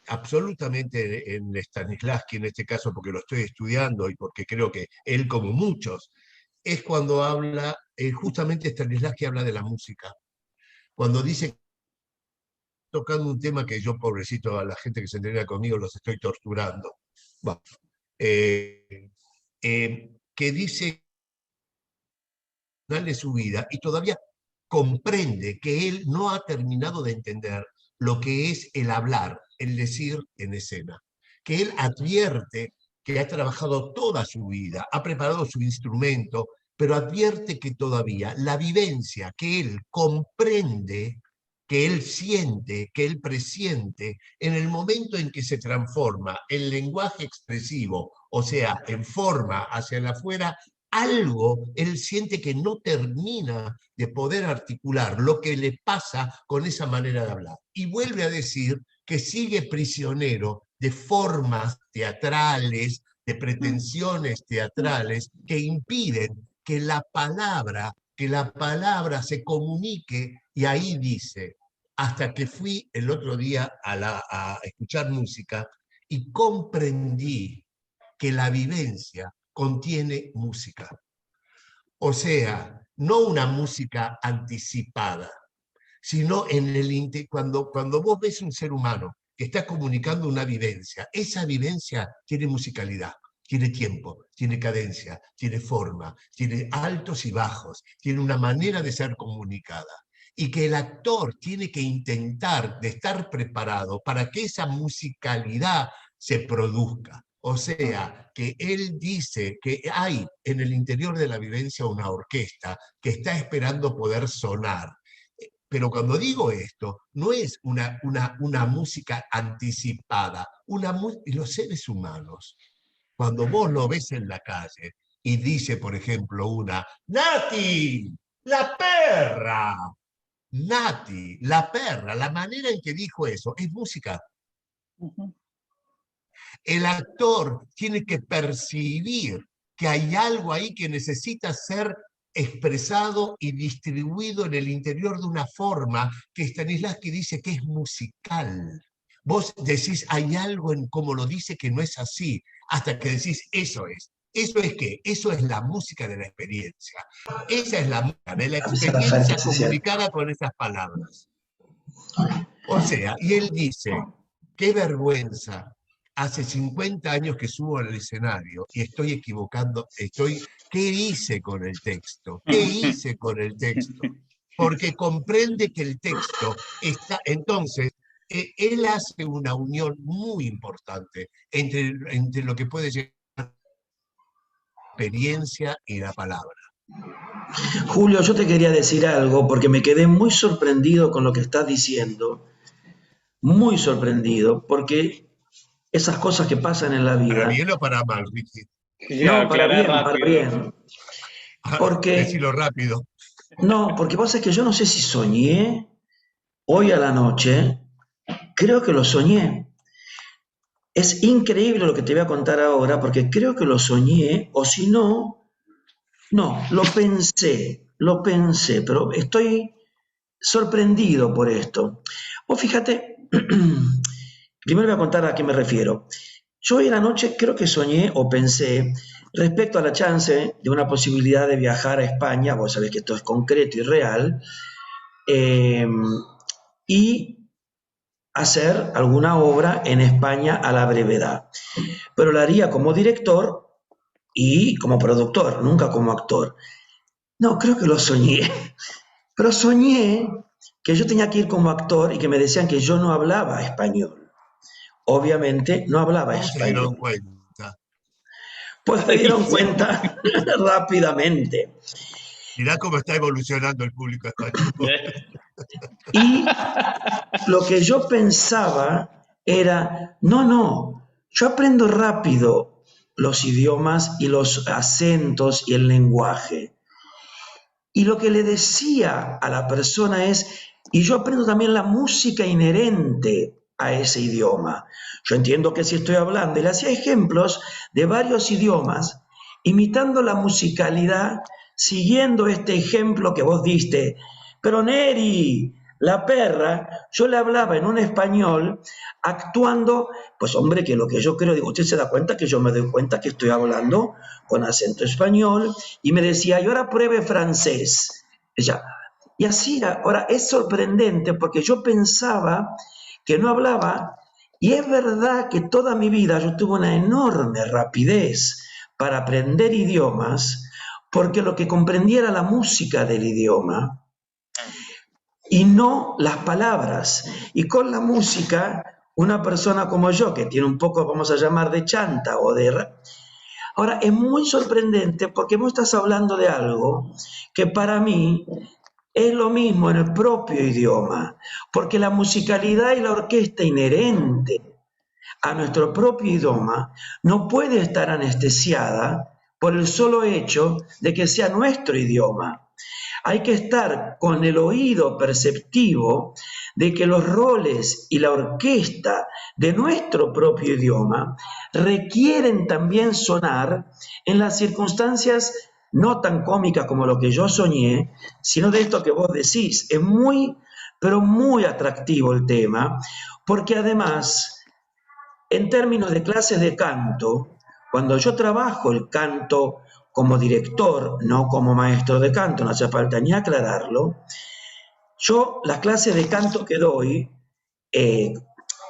absolutamente en Stanislavski en este caso, porque lo estoy estudiando y porque creo que él, como muchos, es cuando habla, justamente Stanislavski habla de la música. Cuando dice, tocando un tema que yo, pobrecito, a la gente que se entrena conmigo los estoy torturando, bueno, que dice de su vida y todavía comprende que él no ha terminado de entender lo que es el hablar, el decir en escena, que él advierte que ha trabajado toda su vida, ha preparado su instrumento, pero advierte que todavía la vivencia que él comprende, que él siente, que él presiente, en el momento en que se transforma el lenguaje expresivo, o sea, en forma hacia el afuera, algo él siente que no termina de poder articular lo que le pasa con esa manera de hablar. Y vuelve a decir que sigue prisionero de formas teatrales, de pretensiones teatrales que impiden que la palabra se comunique. Y ahí dice, hasta que fui el otro día a escuchar música y comprendí que la vivencia contiene música. O sea, no una música anticipada, sino cuando vos ves un ser humano que está comunicando una vivencia, esa vivencia tiene musicalidad, tiene tiempo, tiene cadencia, tiene forma, tiene altos y bajos, tiene una manera de ser comunicada. Y que el actor tiene que intentar de estar preparado para que esa musicalidad se produzca. O sea, que él dice que hay en el interior de la vivencia una orquesta que está esperando poder sonar. Pero cuando digo esto, no es una música anticipada. Los seres humanos, cuando vos lo ves en la calle y dice, por ejemplo, Nati, la perra. Nati, la perra, la manera en que dijo eso es música. El actor tiene que percibir que hay algo ahí que necesita ser expresado y distribuido en el interior de una forma que Stanislavski dice que es musical. Vos decís, hay algo en cómo lo dice que no es así, hasta que decís, eso es. ¿Eso es qué? Eso es la música de la experiencia. Esa es la música de la experiencia comunicada con esas palabras. O sea, y él dice, qué vergüenza, hace 50 años que subo al escenario y estoy equivocando, ¿qué hice con el texto? ¿Qué hice con el texto? Porque comprende que el texto está, entonces, él hace una unión muy importante entre lo que puede llegar experiencia y la palabra. Julio, yo te quería decir algo porque me quedé muy sorprendido con lo que estás diciendo, muy sorprendido, porque esas cosas que pasan en la vida... ¿Para bien o para mal, Ricky? No, para bien, para bien. Porque... Decilo rápido. No, porque pasa que yo no sé si soñé hoy a la noche, creo que lo soñé. Es increíble lo que te voy a contar ahora, porque creo que lo soñé, o si no, lo pensé, pero estoy sorprendido por esto. Vos fíjate, primero voy a contar a qué me refiero. Yo hoy en la noche creo que soñé o pensé respecto a la chance de una posibilidad de viajar a España, vos sabés que esto es concreto y real, y hacer alguna obra en España a la brevedad. Pero la haría como director y como productor, nunca como actor. No, creo que lo soñé. Pero soñé que yo tenía que ir como actor y que me decían que yo no hablaba español. Obviamente no hablaba español. Se dieron cuenta. Pues se dieron cuenta rápidamente. Mirá cómo está evolucionando el público español. Y lo que yo pensaba era, no, yo aprendo rápido los idiomas y los acentos y el lenguaje. Y lo que le decía a la persona es, y yo aprendo también la música inherente a ese idioma. Yo entiendo que si estoy hablando, y le hacía ejemplos de varios idiomas, imitando la musicalidad, siguiendo este ejemplo que vos diste. Pero Neri, la perra, yo le hablaba en un español, actuando, pues hombre, que lo que yo creo, digo, usted se da cuenta que yo me doy cuenta que estoy hablando con acento español, y me decía, y ahora pruebe francés. Ella, y así, ahora es sorprendente porque yo pensaba que no hablaba, y es verdad que toda mi vida yo tuve una enorme rapidez para aprender idiomas, porque lo que comprendía era la música del idioma y no las palabras. Y con la música, una persona como yo, que tiene un poco, vamos a llamar, de chanta o de... Ahora, es muy sorprendente porque vos estás hablando de algo que para mí es lo mismo en el propio idioma, porque la musicalidad y la orquesta inherente a nuestro propio idioma no puede estar anestesiada por el solo hecho de que sea nuestro idioma. Hay que estar con el oído perceptivo de que los roles y la orquesta de nuestro propio idioma requieren también sonar en las circunstancias no tan cómicas como lo que yo soñé, sino de esto que vos decís. Es muy, pero muy atractivo el tema, porque además, en términos de clases de canto, cuando yo trabajo el canto como director, no como maestro de canto, no hace falta ni aclararlo, yo las clases de canto que doy,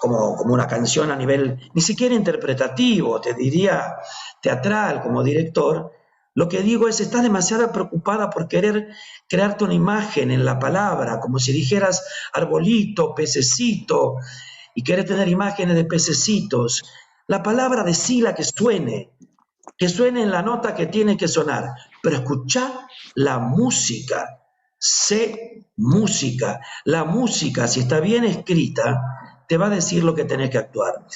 como una canción a nivel ni siquiera interpretativo, te diría teatral como director, lo que digo es, estás demasiado preocupada por querer crearte una imagen en la palabra, como si dijeras arbolito, pececito, y querés tener imágenes de pececitos. La palabra decila que suene en la nota que tiene que sonar, pero escuchá la música, sé música. La música, si está bien escrita, te va a decir lo que tenés que actuar.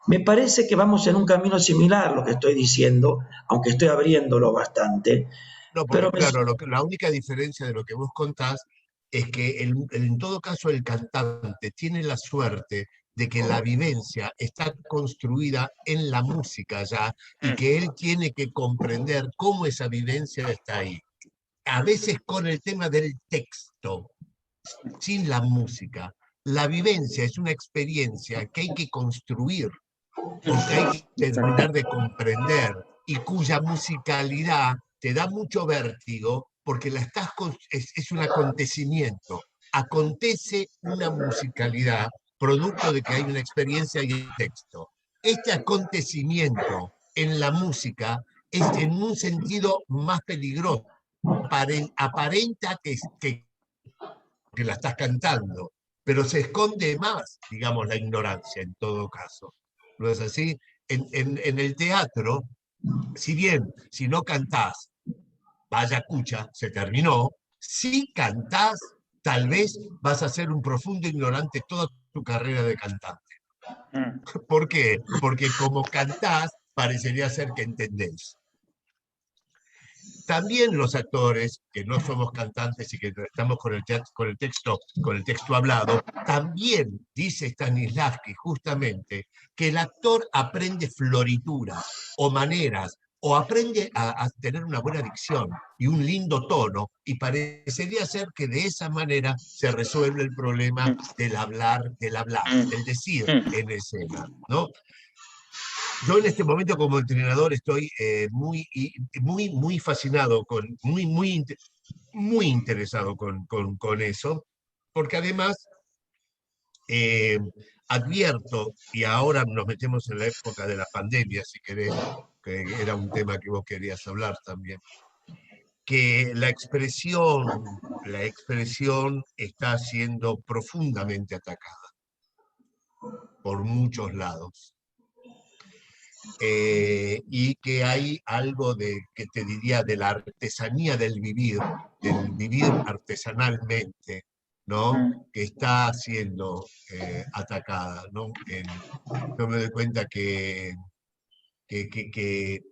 Me parece que vamos en un camino similar, lo que estoy diciendo, aunque estoy abriéndolo bastante. No, porque Pero claro, la única diferencia de lo que vos contás es que en todo caso el cantante tiene la suerte de que la vivencia está construida en la música ya y que él tiene que comprender cómo esa vivencia está ahí. A veces con el tema del texto, sin la música. La vivencia es una experiencia que hay que construir o que hay que Exacto. terminar de comprender y cuya musicalidad te da mucho vértigo porque es un acontecimiento. Acontece una musicalidad producto de que hay una experiencia y el texto. Este acontecimiento en la música es en un sentido más peligroso. Aparenta que la estás cantando, pero se esconde más, digamos, la ignorancia en todo caso. ¿No es así? En el teatro, si bien, si no cantás, vaya cucha, se terminó, si cantás, tal vez vas a ser un profundo ignorante toda tu carrera de cantante. Mm. ¿Por qué? Porque como cantás, parecería ser que entendés. También los actores, que no somos cantantes y que estamos con con el texto hablado, también dice Stanislavski justamente que el actor aprende florituras o maneras, o aprende a tener una buena dicción y un lindo tono, y parecería ser que de esa manera se resuelve el problema del hablar, del decir en escena, ¿no? Yo en este momento como entrenador estoy muy fascinado, muy interesado con eso, porque además eh, advierto, y ahora nos metemos en la época de la pandemia, si querés, que era un tema que vos querías hablar también, que la expresión está siendo profundamente atacada por muchos lados. y que hay algo de, que te diría, de la artesanía del vivir artesanalmente, ¿no? Que está siendo atacada, ¿no? Yo me doy cuenta que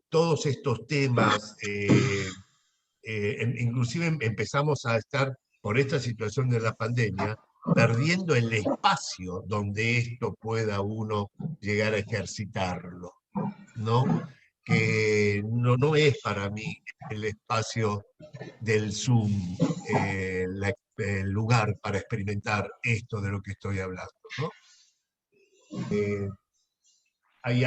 todos estos temas, inclusive empezamos a estar, por esta situación de la pandemia, perdiendo el espacio donde esto pueda uno llegar a ejercitarlo, ¿no? Que no es para mí el espacio del Zoom el lugar para experimentar esto de lo que estoy hablando, ¿no? Hay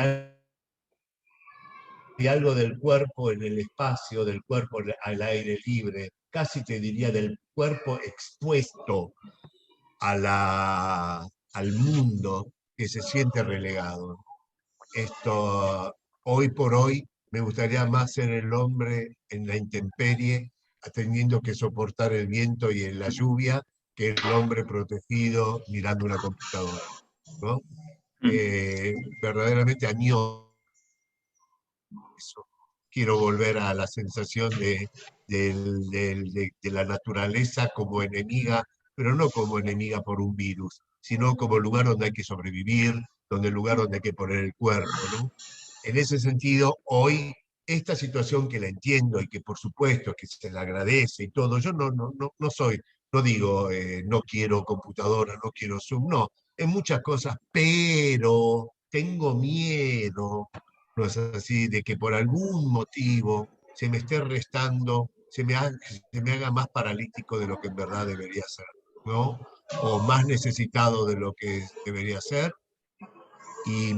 algo del cuerpo en el espacio, del cuerpo al aire libre, casi te diría del cuerpo expuesto al mundo que se siente relegado. Esto, hoy por hoy, me gustaría más ser el hombre en la intemperie, teniendo que soportar el viento y la lluvia, que el hombre protegido mirando una computadora, ¿no? Verdaderamente añoro eso. Quiero volver a la sensación de la naturaleza como enemiga, pero no como enemiga por un virus, sino como lugar donde hay que sobrevivir, donde el lugar donde hay que poner el cuerpo, ¿no? En ese sentido, hoy, esta situación que la entiendo y que por supuesto que se la agradece y todo, yo no soy, no digo no quiero computadora, no quiero Zoom, no, en muchas cosas, pero tengo miedo, no es así, de que por algún motivo se me esté restando, se me haga más paralítico de lo que en verdad debería ser, ¿no? O más necesitado de lo que debería ser. Y eh,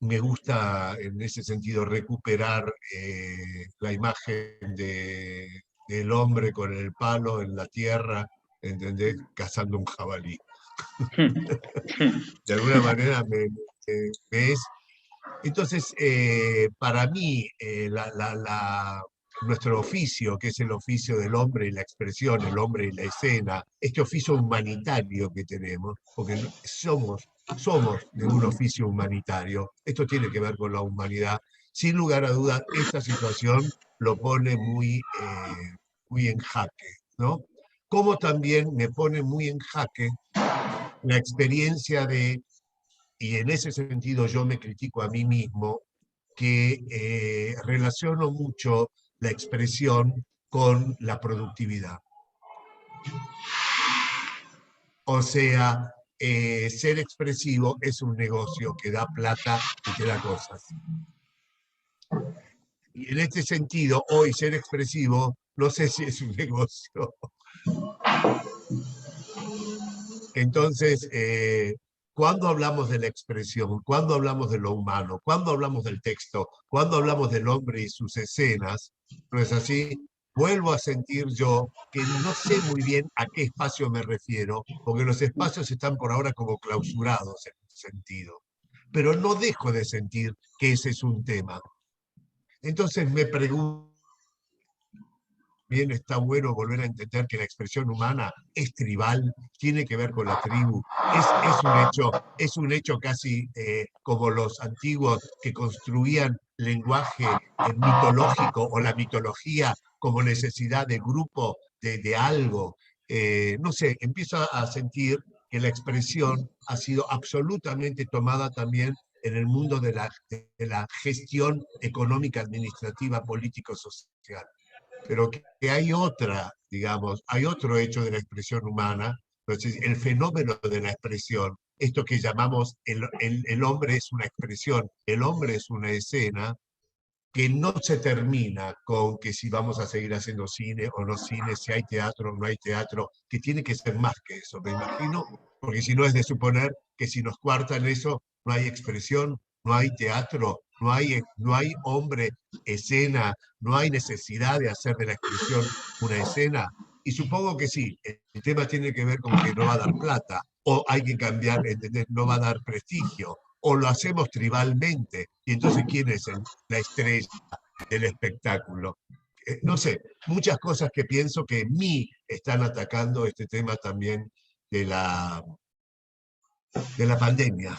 me gusta en ese sentido recuperar la imagen del hombre con el palo en la tierra, ¿entendés? Cazando un jabalí. De alguna manera me es. Entonces, para mí, nuestro oficio, que es el oficio del hombre y la expresión, el hombre y la escena, este oficio humanitario que tenemos, porque somos de un oficio humanitario, esto tiene que ver con la humanidad, sin lugar a dudas, esta situación lo pone muy en jaque, ¿no? Como también me pone muy en jaque la experiencia y en ese sentido yo me critico a mí mismo, que relaciono mucho la expresión con la productividad. O sea, ser expresivo es un negocio que da plata y que da cosas. Y en este sentido, hoy ser expresivo, no sé si es un negocio. Entonces, cuando hablamos de la expresión, cuando hablamos de lo humano, cuando hablamos del texto, cuando hablamos del hombre y sus escenas, ¿no es así? Vuelvo a sentir yo que no sé muy bien a qué espacio me refiero, porque los espacios están por ahora como clausurados en ese sentido. Pero no dejo de sentir que ese es un tema. Entonces me pregunto, bien está bueno volver a entender que la expresión humana es tribal, tiene que ver con la tribu, es un hecho casi como los antiguos que construían lenguaje mitológico o la mitología como necesidad de grupo, de algo. No sé, empiezo a sentir que la expresión ha sido absolutamente tomada también en el mundo de la gestión económica, administrativa, político-social. Pero que hay otra, digamos, hay otro hecho de la expresión humana, entonces el fenómeno de la expresión, esto que llamamos el hombre es una expresión, el hombre es una escena, que no se termina con que si vamos a seguir haciendo cine o no cine, si hay teatro o no hay teatro, que tiene que ser más que eso, me imagino, porque si no es de suponer que si nos cuartan eso, no hay expresión, no hay teatro, no hay hombre, escena, no hay necesidad de hacer de la expresión una escena. Y supongo que sí, el tema tiene que ver con que no va a dar plata, o hay que cambiar, ¿entendés? No va a dar prestigio, o lo hacemos tribalmente, y entonces ¿quién es la estrella del espectáculo? No sé, muchas cosas que pienso que en mí están atacando este tema también de la pandemia.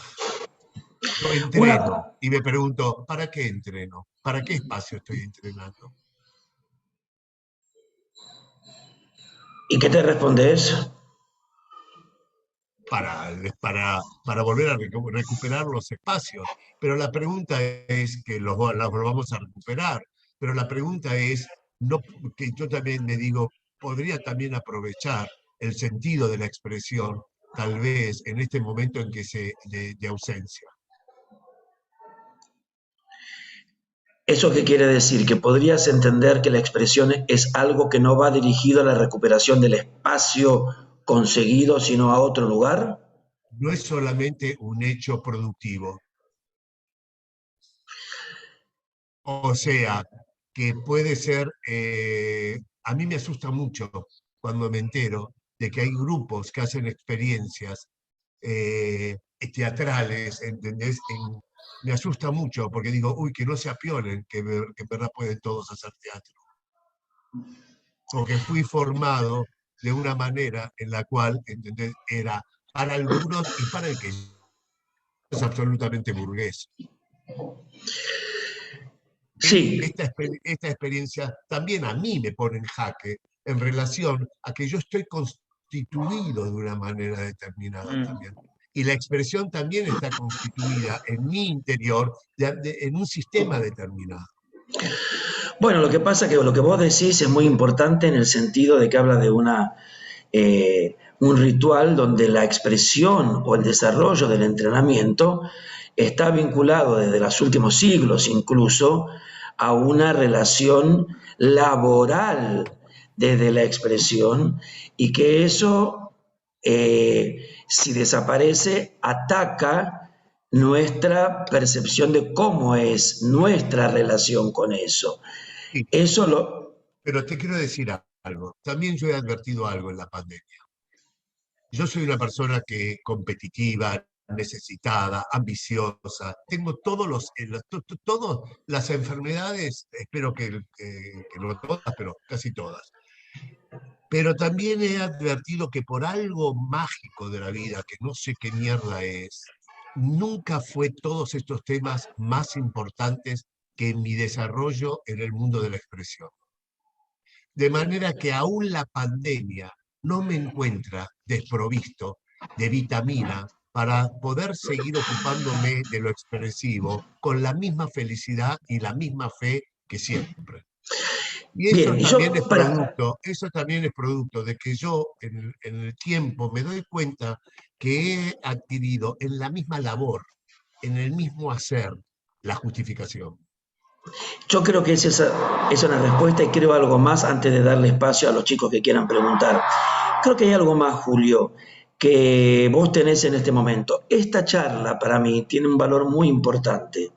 Yo Una, entreno y me pregunto, ¿para qué entreno? ¿Para qué espacio estoy entrenando? ¿Y qué te respondes? Para volver a recuperar los espacios. Pero la pregunta es que los vamos a recuperar. Pero la pregunta es, no, que yo también me digo, podría también aprovechar el sentido de la expresión, tal vez en este momento en que de ausencia. ¿Eso qué quiere decir? ¿Que podrías entender que la expresión es algo que no va dirigido a la recuperación del espacio conseguido, sino a otro lugar? No es solamente un hecho productivo. O sea, que puede ser, a mí me asusta mucho cuando me entero de que hay grupos que hacen experiencias teatrales, ¿entendés? Me asusta mucho porque digo, uy, que no se apionen, que en verdad pueden todos hacer teatro. Porque fui formado de una manera en la cual, ¿entendés? Era para algunos y para el que es absolutamente burgués. Sí, Esta experiencia también a mí me pone en jaque en relación a que yo estoy constituido de una manera determinada también. Y la expresión también está constituida en mi interior, en un sistema determinado. bueno, lo que pasa es que lo que vos decís es muy importante en el sentido de que habla de un ritual donde la expresión o el desarrollo del entrenamiento está vinculado desde los últimos siglos incluso a una relación laboral desde la expresión y que eso, si desaparece, ataca nuestra percepción de cómo es nuestra relación con eso. Sí, Eso lo... pero te quiero decir algo. También yo he advertido algo en la pandemia. Yo soy una persona que competitiva, necesitada, ambiciosa. Tengo todas las enfermedades, espero que no todas, pero casi todas. Pero también he advertido que por algo mágico de la vida, que no sé qué mierda es, nunca fue todos estos temas más importantes que mi desarrollo en el mundo de la expresión. De manera que aún la pandemia no me encuentra desprovisto de vitamina para poder seguir ocupándome de lo expresivo con la misma felicidad y la misma fe que siempre. Y Bien, y yo, para, eso también es producto de que yo en el tiempo me doy cuenta que he adquirido en la misma labor, en el mismo hacer, la justificación. yo creo que es una respuesta y creo algo más antes de darle espacio a los chicos que quieran preguntar. Creo que hay algo más, Julio, que vos tenés en este momento. Esta charla para mí tiene un valor muy importante,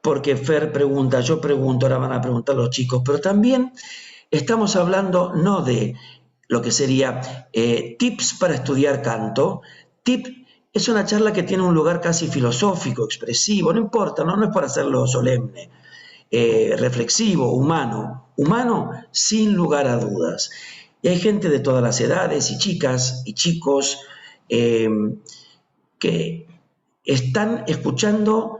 porque Fer pregunta, yo pregunto, ahora van a preguntar los chicos, pero también estamos hablando no de lo que sería tips para estudiar canto, es una charla que tiene un lugar casi filosófico, expresivo, no importa, no es para hacerlo solemne, reflexivo, humano sin lugar a dudas. Y hay gente de todas las edades, y chicas y chicos, que están escuchando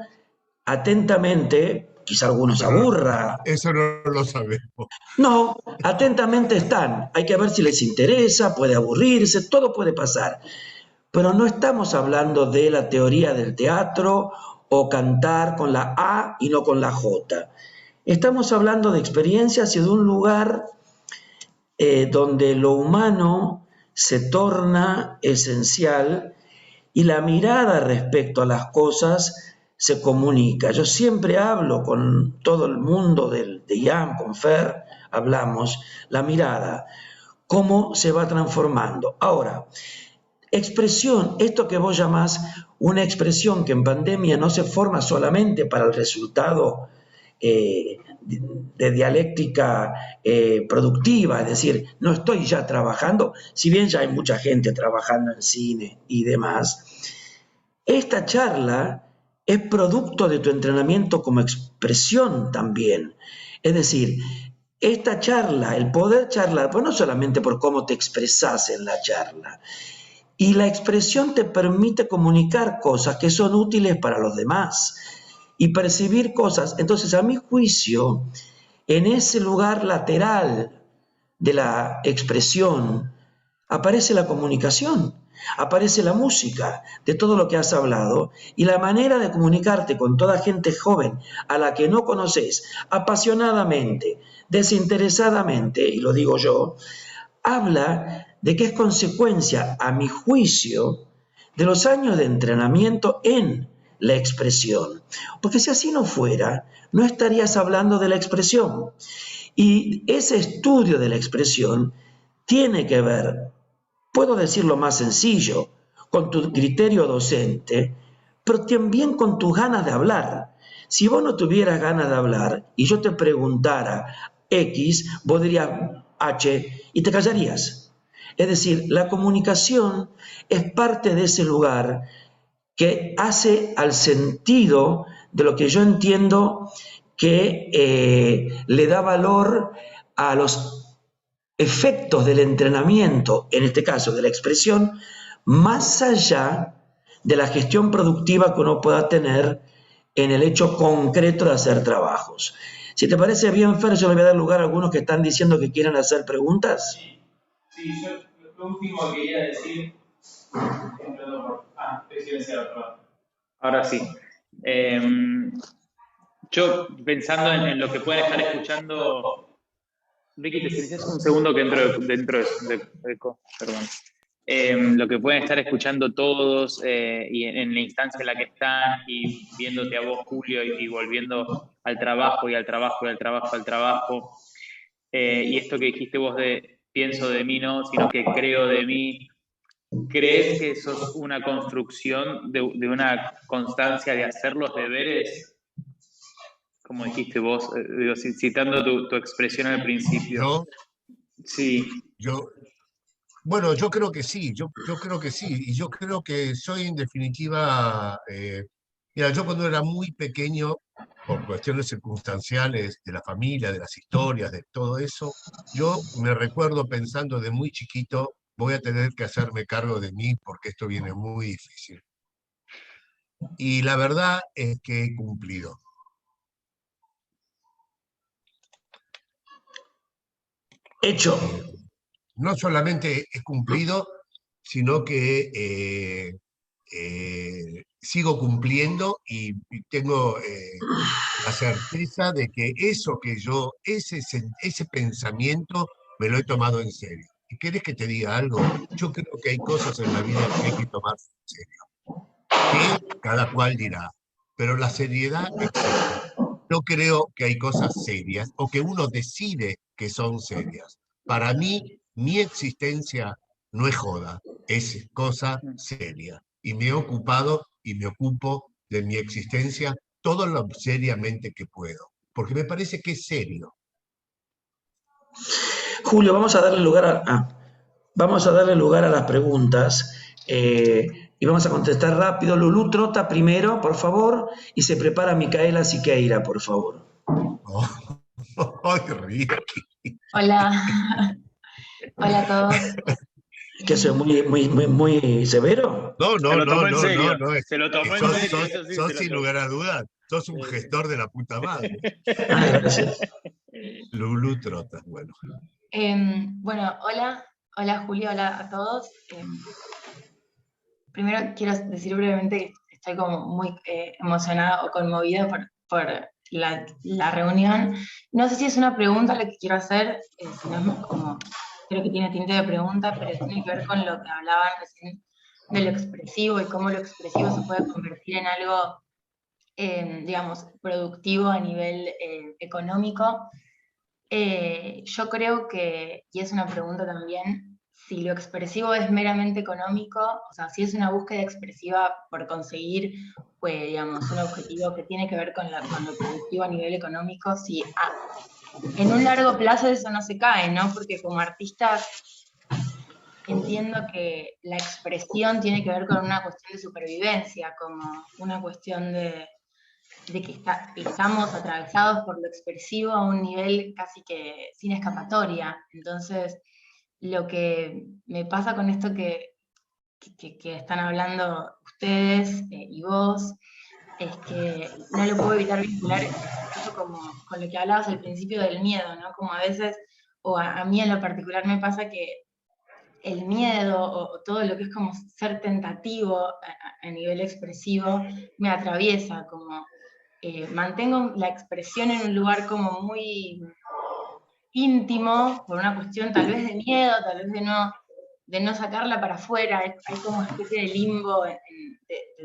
atentamente, quizá algunos se aburra. Eso no lo sabemos. No, atentamente están. Hay que ver si les interesa, puede aburrirse, todo puede pasar. Pero no estamos hablando de la teoría del teatro o cantar con la A y no con la J. Estamos hablando de experiencias y de un lugar donde lo humano se torna esencial y la mirada respecto a las cosas se comunica. Yo siempre hablo con todo el mundo de IAM, con Fer, hablamos, la mirada, cómo se va transformando. Ahora, expresión, esto que vos llamás una expresión que en pandemia no se forma solamente para el resultado de dialéctica productiva, es decir, no estoy ya trabajando, si bien ya hay mucha gente trabajando en cine y demás, esta charla es producto de tu entrenamiento como expresión también. Es decir, esta charla, el poder charlar, pues no solamente por cómo te expresás en la charla, y la expresión te permite comunicar cosas que son útiles para los demás y percibir cosas. Entonces, a mi juicio, en ese lugar lateral de la expresión aparece la comunicación, aparece la música de todo lo que has hablado y la manera de comunicarte con toda gente joven a la que no conoces apasionadamente, desinteresadamente, y lo digo yo, habla de que es consecuencia, a mi juicio, de los años de entrenamiento en la expresión. Porque si así no fuera, no estarías hablando de la expresión. Y ese estudio de la expresión tiene que ver, puedo decirlo más sencillo, con tu criterio docente, pero también con tus ganas de hablar. Si vos no tuvieras ganas de hablar y yo te preguntara X, vos dirías H y te callarías. Es decir, la comunicación es parte de ese lugar que hace al sentido de lo que yo entiendo que le da valor a los efectos del entrenamiento, en este caso de la expresión, más allá de la gestión productiva que uno pueda tener en el hecho concreto de hacer trabajos. Si te parece bien, Fer, yo le voy a dar lugar a algunos que están diciendo que quieren hacer preguntas. Sí, yo lo último que quería decir. Estoy silenciado, perdón. Ahora sí. Yo pensando en lo que pueden estar escuchando. Ricky, te silencias un segundo que dentro de eco, perdón. Lo que pueden estar escuchando todos y en la instancia en la que están y viéndote a vos, Julio, y volviendo al trabajo y al trabajo y al trabajo, al trabajo. Y esto que dijiste vos de pienso de mí, no, sino que creo de mí. ¿Crees que eso es una construcción de una constancia de hacer los deberes? Como dijiste vos, citando tu expresión al principio. Yo, Sí. Bueno, yo creo que sí, yo creo que sí, y yo creo que soy en definitiva, mira, yo cuando era muy pequeño, por cuestiones circunstanciales de la familia, de las historias, de todo eso, yo me recuerdo pensando de muy chiquito, voy a tener que hacerme cargo de mí porque esto viene muy difícil. Y la verdad es que he cumplido. Hecho. No solamente he cumplido, sino que sigo cumpliendo y tengo la certeza de que eso que yo, ese pensamiento, me lo he tomado en serio. ¿Y quieres que te diga algo? Yo creo que hay cosas en la vida que hay que tomar en serio, que cada cual dirá, pero la seriedad existe. Yo creo que hay cosas serias o que uno decide que son serias. Para mí, mi existencia no es joda, es cosa seria. Y me he ocupado y me ocupo de mi existencia todo lo seriamente que puedo, porque me parece que es serio. Julio, vamos a darle lugar a las preguntas y vamos a contestar rápido. Lulú Trota primero, por favor, y se prepara Micaela Siqueira, por favor. Oh, ¡ay, Ricky! Hola, hola a todos. ¿Que soy muy severo? No, Se lo tomó en no, serio. se lo tomó en serio. Eso sí, sos se lo sin tomó. lugar a dudas, sos un gestor de la puta madre. Ah, gracias. Lulú Trota, bueno. Bueno, hola Julio, hola a todos. Primero quiero decir brevemente que estoy como muy emocionada o conmovida por la reunión. No sé si es una pregunta la que quiero hacer, sino es como, creo que tiene tinte de pregunta, pero tiene que ver con lo que hablaban recién de lo expresivo y cómo lo expresivo se puede convertir en algo, digamos, productivo a nivel económico. Yo creo que, y es una pregunta también, si lo expresivo es meramente económico, o sea, si es una búsqueda expresiva por conseguir, pues, digamos, un objetivo que tiene que ver con lo productivo a nivel económico, si en un largo plazo eso no se cae, ¿no? Porque como artistas entiendo que la expresión tiene que ver con una cuestión de supervivencia, como una cuestión de que estamos atravesados por lo expresivo a un nivel casi que sin escapatoria. Entonces, lo que me pasa con esto que que están hablando ustedes y vos, es que no lo puedo evitar vincular eso como con lo que hablabas al principio del miedo, ¿no? Como a veces, o a mí en lo particular me pasa que el miedo o todo lo que es como ser tentativo a nivel expresivo me atraviesa, como mantengo la expresión en un lugar como muy íntimo, por una cuestión tal vez de miedo, tal vez de no sacarla para afuera, hay como una especie de limbo de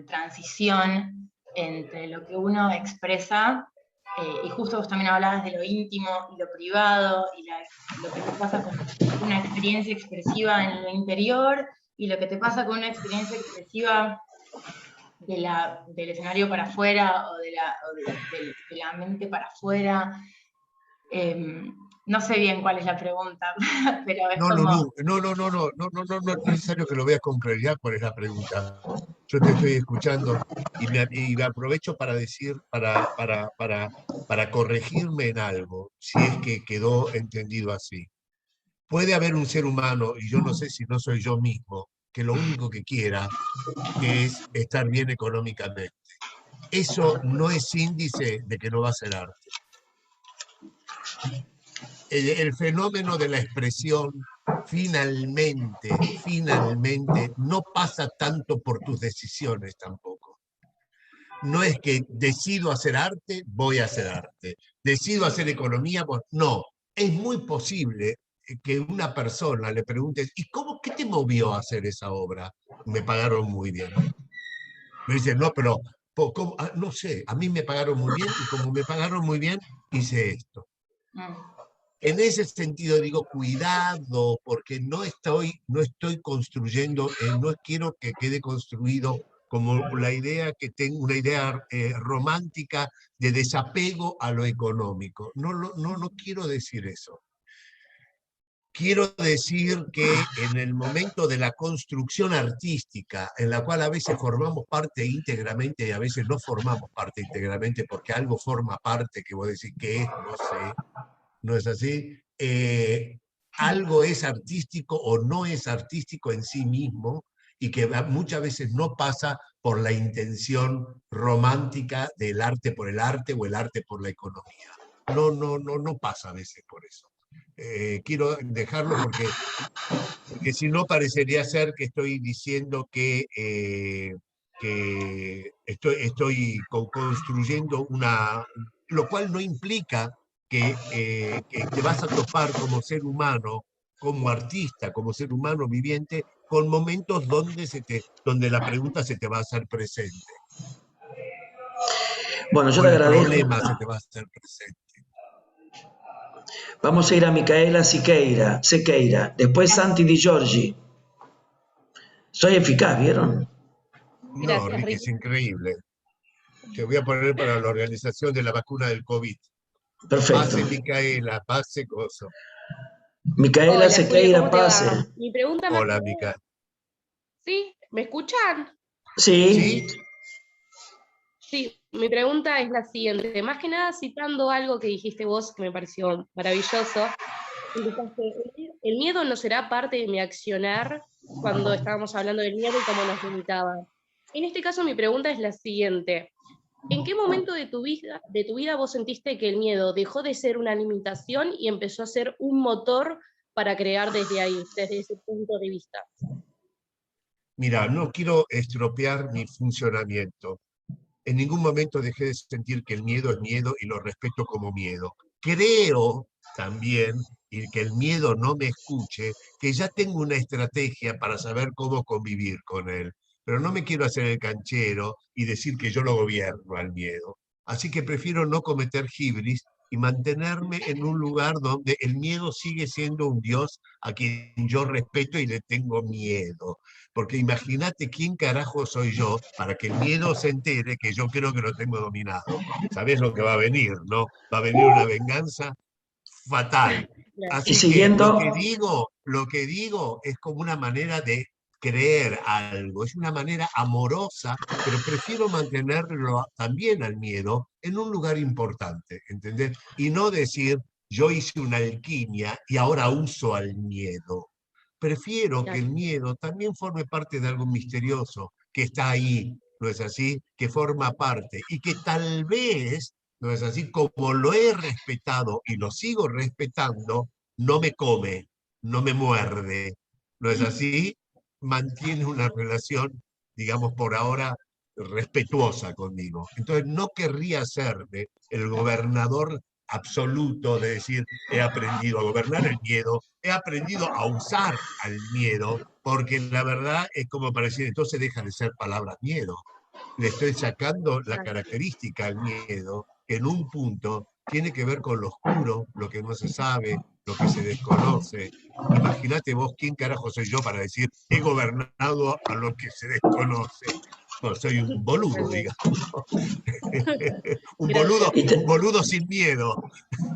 transición entre lo que uno expresa, y justo vos también hablabas de lo íntimo y lo privado, y lo que te pasa con una experiencia expresiva en lo interior, y lo que te pasa con una experiencia expresiva del escenario para afuera, o de la mente para afuera. No sé bien cuál es la pregunta, pero es No, como... no es necesario que lo veas con claridad cuál es la pregunta. Yo te estoy escuchando y me aprovecho para decir, para corregirme en algo, si es que quedó entendido así. Puede haber un ser humano, y yo no sé si no soy yo mismo, que lo único que quiera es estar bien económicamente. Eso no es índice de que no va a ser arte. El fenómeno de la expresión finalmente no pasa tanto por tus decisiones tampoco. No es que decido hacer arte, voy a hacer arte. Decido hacer economía, no. Es muy posible que una persona le pregunte, ¿y qué te movió a hacer esa obra? Me pagaron muy bien. Me dice, no, pero no sé, a mí me pagaron muy bien y como me pagaron muy bien, hice esto. En ese sentido digo, cuidado, porque no estoy construyendo, no quiero que quede construido como la idea que tengo, una idea romántica de desapego a lo económico. No quiero decir eso. Quiero decir que en el momento de la construcción artística, en la cual a veces formamos parte íntegramente y a veces no formamos parte íntegramente porque algo forma parte, que vos decís que es, no sé, ¿no es así? Algo es artístico o no es artístico en sí mismo y que muchas veces no pasa por la intención romántica del arte por el arte o el arte por la economía. No pasa a veces por eso. Quiero dejarlo porque si no parecería ser que estoy diciendo que estoy construyendo lo cual no implica que te vas a topar como ser humano, como artista, como ser humano viviente, con momentos donde la pregunta se te va a hacer presente. Bueno, yo o te el agradezco. problema se te va a hacer presente. Vamos a ir a Micaela Sequeira, después Santi Di Giorgi. Soy eficaz, ¿vieron? No, Gracias, Ricky, es Ricky. increíble. Te voy a poner para la organización de la vacuna del COVID. Perfecto. Pase, Micaela, pase, coso. Micaela Hola, Julio, Sequeira, ¿cómo te pase. va? Mi pregunta más Hola, que Mica. nada- ¿Sí? ¿Me escuchan? Sí. ¿Sí? Sí, mi pregunta es la siguiente. Más que nada citando algo que dijiste vos, que me pareció maravilloso. Indicaste, el miedo no será parte de mi accionar cuando estábamos hablando del miedo y cómo nos limitaba. En este caso, mi pregunta es la siguiente. ¿En qué momento de tu vida vos sentiste que el miedo dejó de ser una limitación y empezó a ser un motor para crear desde ahí, desde ese punto de vista? Mira, no quiero estropear mi funcionamiento. En ningún momento dejé de sentir que el miedo es miedo y lo respeto como miedo. Creo también, y que el miedo no me escuche, que ya tengo una estrategia para saber cómo convivir con él. Pero no me quiero hacer el canchero y decir que yo lo gobierno al miedo. Así que prefiero no cometer hibris y mantenerme en un lugar donde el miedo sigue siendo un Dios a quien yo respeto y le tengo miedo. Porque imagínate quién carajo soy yo para que el miedo se entere que yo creo que lo tengo dominado. ¿Sabés lo que va a venir, no? Va a venir una venganza fatal. Y Así que siguiendo, lo que digo es como una manera de creer algo, es una manera amorosa, pero prefiero mantenerlo también al miedo en un lugar importante, ¿entendés? Y no decir, yo hice una alquimia y ahora uso al miedo. prefiero que Claro. el miedo también forme parte de algo misterioso, que está ahí, ¿no es así? Que forma parte y que tal vez, ¿no es así? Como lo he respetado y lo sigo respetando, no me come, no me muerde, ¿no es así? Mantiene una relación, digamos, por ahora respetuosa conmigo. Entonces no querría serme el gobernador absoluto de decir, he aprendido a gobernar el miedo, he aprendido a usar al miedo, porque la verdad es como para decir, entonces deja de ser palabra miedo. Le estoy sacando la característica al miedo, que en un punto tiene que ver con lo oscuro, lo que no se sabe, lo que se desconoce. Imagínate vos quién carajo soy yo para decir, he gobernado a lo que se desconoce. No, soy un boludo, digamos. Gracias. Un boludo sin miedo.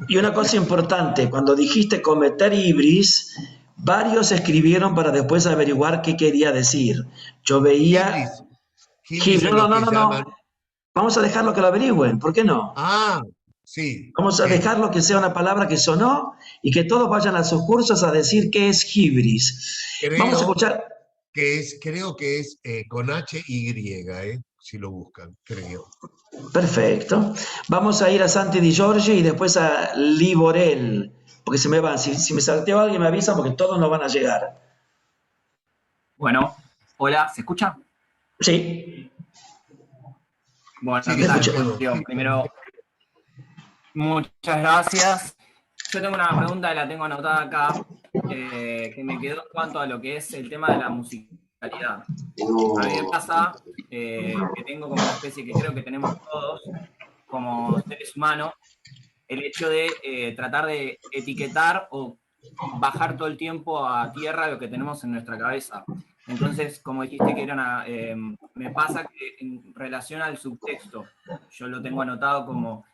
Y una cosa importante, cuando dijiste cometer ibris, varios escribieron para después averiguar qué quería decir. Yo veía... Hibris es No, lo que llaman... Vamos a dejarlo que lo averigüen, ¿por qué no? Ah, sí. Vamos a dejarlo que sea una palabra que sonó y que todos vayan a sus cursos a decir qué es hibris. Vamos a escuchar... Creo que es con H-Y, si lo buscan, creo. Perfecto. Vamos a ir a Santi Di Giorgi y después a Liborel, porque se me van. Si me salteo alguien me avisa porque todos no van a llegar. Bueno, hola, ¿se escucha? Sí. Bueno, Sí, ¿qué tal? escuchamos. Primero, muchas gracias. Yo tengo una pregunta, la tengo anotada acá, que me quedó en cuanto a lo que es el tema de la musicalidad. A mí me pasa que tengo como una especie que creo que tenemos todos como seres humanos, el hecho de tratar de etiquetar o bajar todo el tiempo a tierra lo que tenemos en nuestra cabeza. Entonces, como dijiste que era me pasa que en relación al subtexto, yo lo tengo anotado como,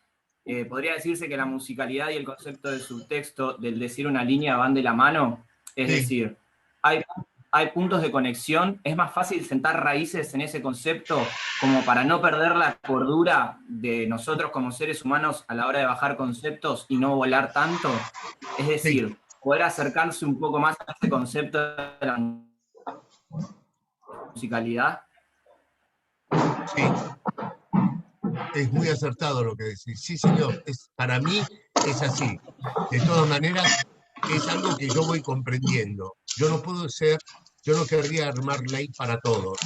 podría decirse que la musicalidad y el concepto del subtexto, del decir una línea, van de la mano. Es decir, hay puntos de conexión, es más fácil sentar raíces en ese concepto como para no perder la cordura de nosotros como seres humanos a la hora de bajar conceptos y no volar tanto. Es decir, poder acercarse un poco más a este concepto de la musicalidad. Sí. Es muy acertado lo que decís. Sí, señor. Para mí es así. De todas maneras, es algo que yo voy comprendiendo. Yo no querría armar ley para todos.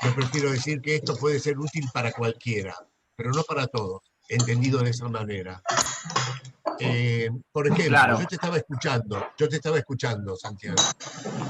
Yo prefiero decir que esto puede ser útil para cualquiera, pero no para todos, entendido de esa manera. Por ejemplo, Claro. yo te estaba escuchando, Santiago,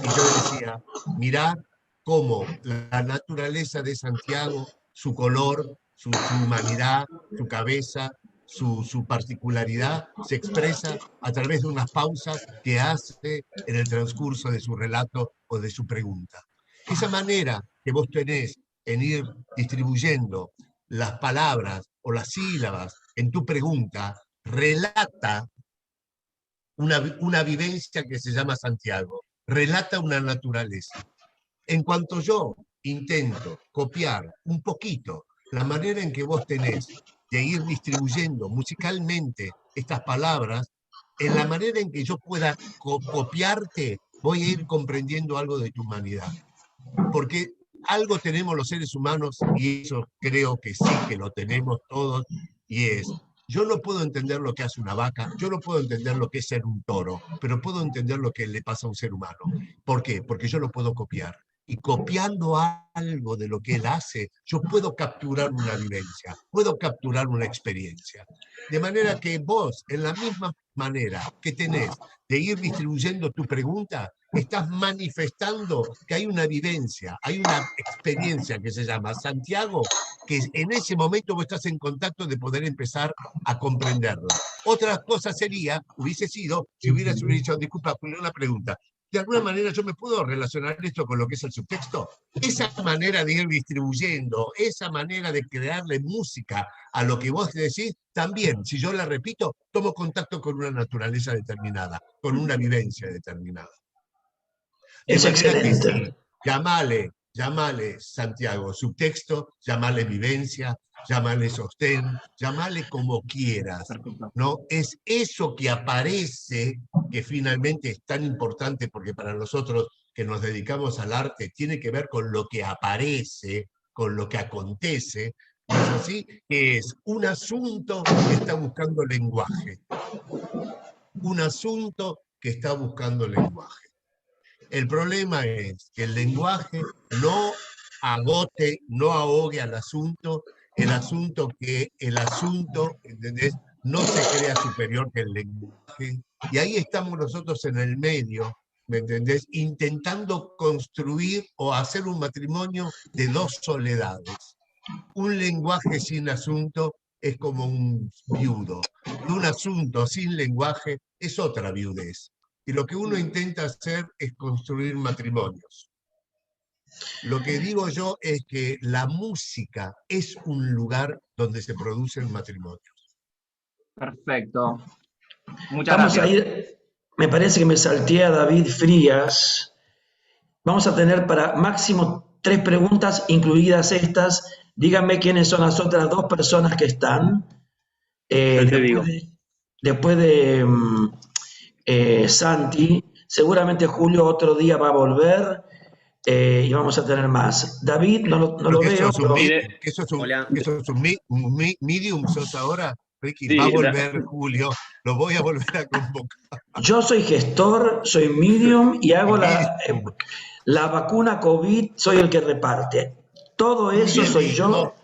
y yo decía, mirá cómo la naturaleza de Santiago, su color, su humanidad, su cabeza, su particularidad, se expresa a través de unas pausas que hace en el transcurso de su relato o de su pregunta. Esa manera que vos tenés en ir distribuyendo las palabras o las sílabas en tu pregunta, relata una vivencia que se llama Santiago, relata una naturaleza. En cuanto yo intento copiar un poquito la manera en que vos tenés de ir distribuyendo musicalmente estas palabras, en la manera en que yo pueda copiarte, voy a ir comprendiendo algo de tu humanidad. Porque algo tenemos los seres humanos, y eso creo que sí que lo tenemos todos, y es, yo no puedo entender lo que hace una vaca, yo no puedo entender lo que es ser un toro, pero puedo entender lo que le pasa a un ser humano. ¿Por qué? Porque yo lo puedo copiar. Y copiando algo de lo que él hace, yo puedo capturar una vivencia, puedo capturar una experiencia. De manera que vos, en la misma manera que tenés de ir distribuyendo tu pregunta, estás manifestando que hay una vivencia, hay una experiencia que se llama Santiago, que en ese momento vos estás en contacto de poder empezar a comprenderla. Otra cosa hubiese sido, si hubieras dicho, disculpa, una pregunta, de alguna manera yo me puedo relacionar esto con lo que es el subtexto. Esa manera de ir distribuyendo, esa manera de crearle música a lo que vos decís, también, si yo la repito, tomo contacto con una naturaleza determinada, con una vivencia determinada. De manera que sí, llamale Santiago subtexto, llamale vivencia, llámale sostén, llámale como quieras, Perfecto. ¿no? Es eso que aparece, que finalmente es tan importante, porque para nosotros que nos dedicamos al arte tiene que ver con lo que aparece, con lo que acontece, ¿no es así? Que es un asunto que está buscando lenguaje. Un asunto que está buscando lenguaje. El problema es que el lenguaje no agote, no ahogue al asunto, ¿entendés? No se crea superior que el lenguaje. Y ahí estamos nosotros en el medio, ¿me entendés? Intentando construir o hacer un matrimonio de dos soledades. Un lenguaje sin asunto es como un viudo, y un asunto sin lenguaje es otra viudez. Y lo que uno intenta hacer es construir matrimonios. Lo que digo yo es que la música es un lugar donde se producen matrimonios. Perfecto. Muchas Vamos gracias. a ir, me parece que me salteé a David Frías. Vamos a tener para máximo 3 preguntas, incluidas estas. Díganme quiénes son las otras 2 personas que están. Ya te digo. Después de Santi, seguramente Julio otro día va a volver y vamos a tener más. David, no lo Porque veo, pero Hola. eso es un medium, sos ahora, Ricky, Sí, va a volver Julio, lo voy a volver a convocar. yo soy gestor, soy medium y hago Medium. la vacuna COVID, soy el que reparte. Todo eso soy yo.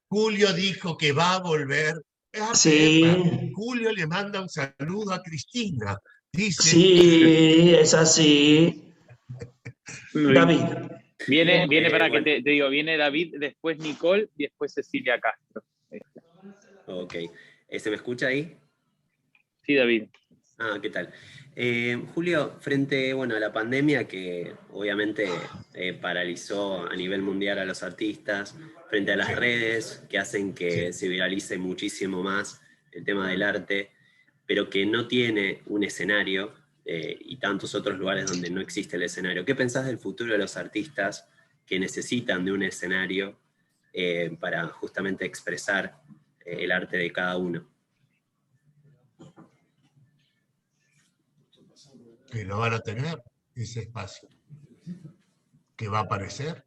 Julio dijo que va a volver. Sí. Julio le manda un saludo a Cristina. Dice. Sí, es así. David. Viene para bueno. que te digo, viene David, después Nicole y después Cecilia Castro. Ok. ¿Se me escucha ahí? Sí, David. Ah, ¿qué tal? Julio, frente a la pandemia que obviamente paralizó a nivel mundial a los artistas, frente a las redes que hacen que se viralice muchísimo más el tema del arte, pero que no tiene un escenario y tantos otros lugares donde no existe el escenario. ¿Qué pensás del futuro de los artistas que necesitan de un escenario para justamente expresar el arte de cada uno? Que no van a tener ese espacio, que va a aparecer.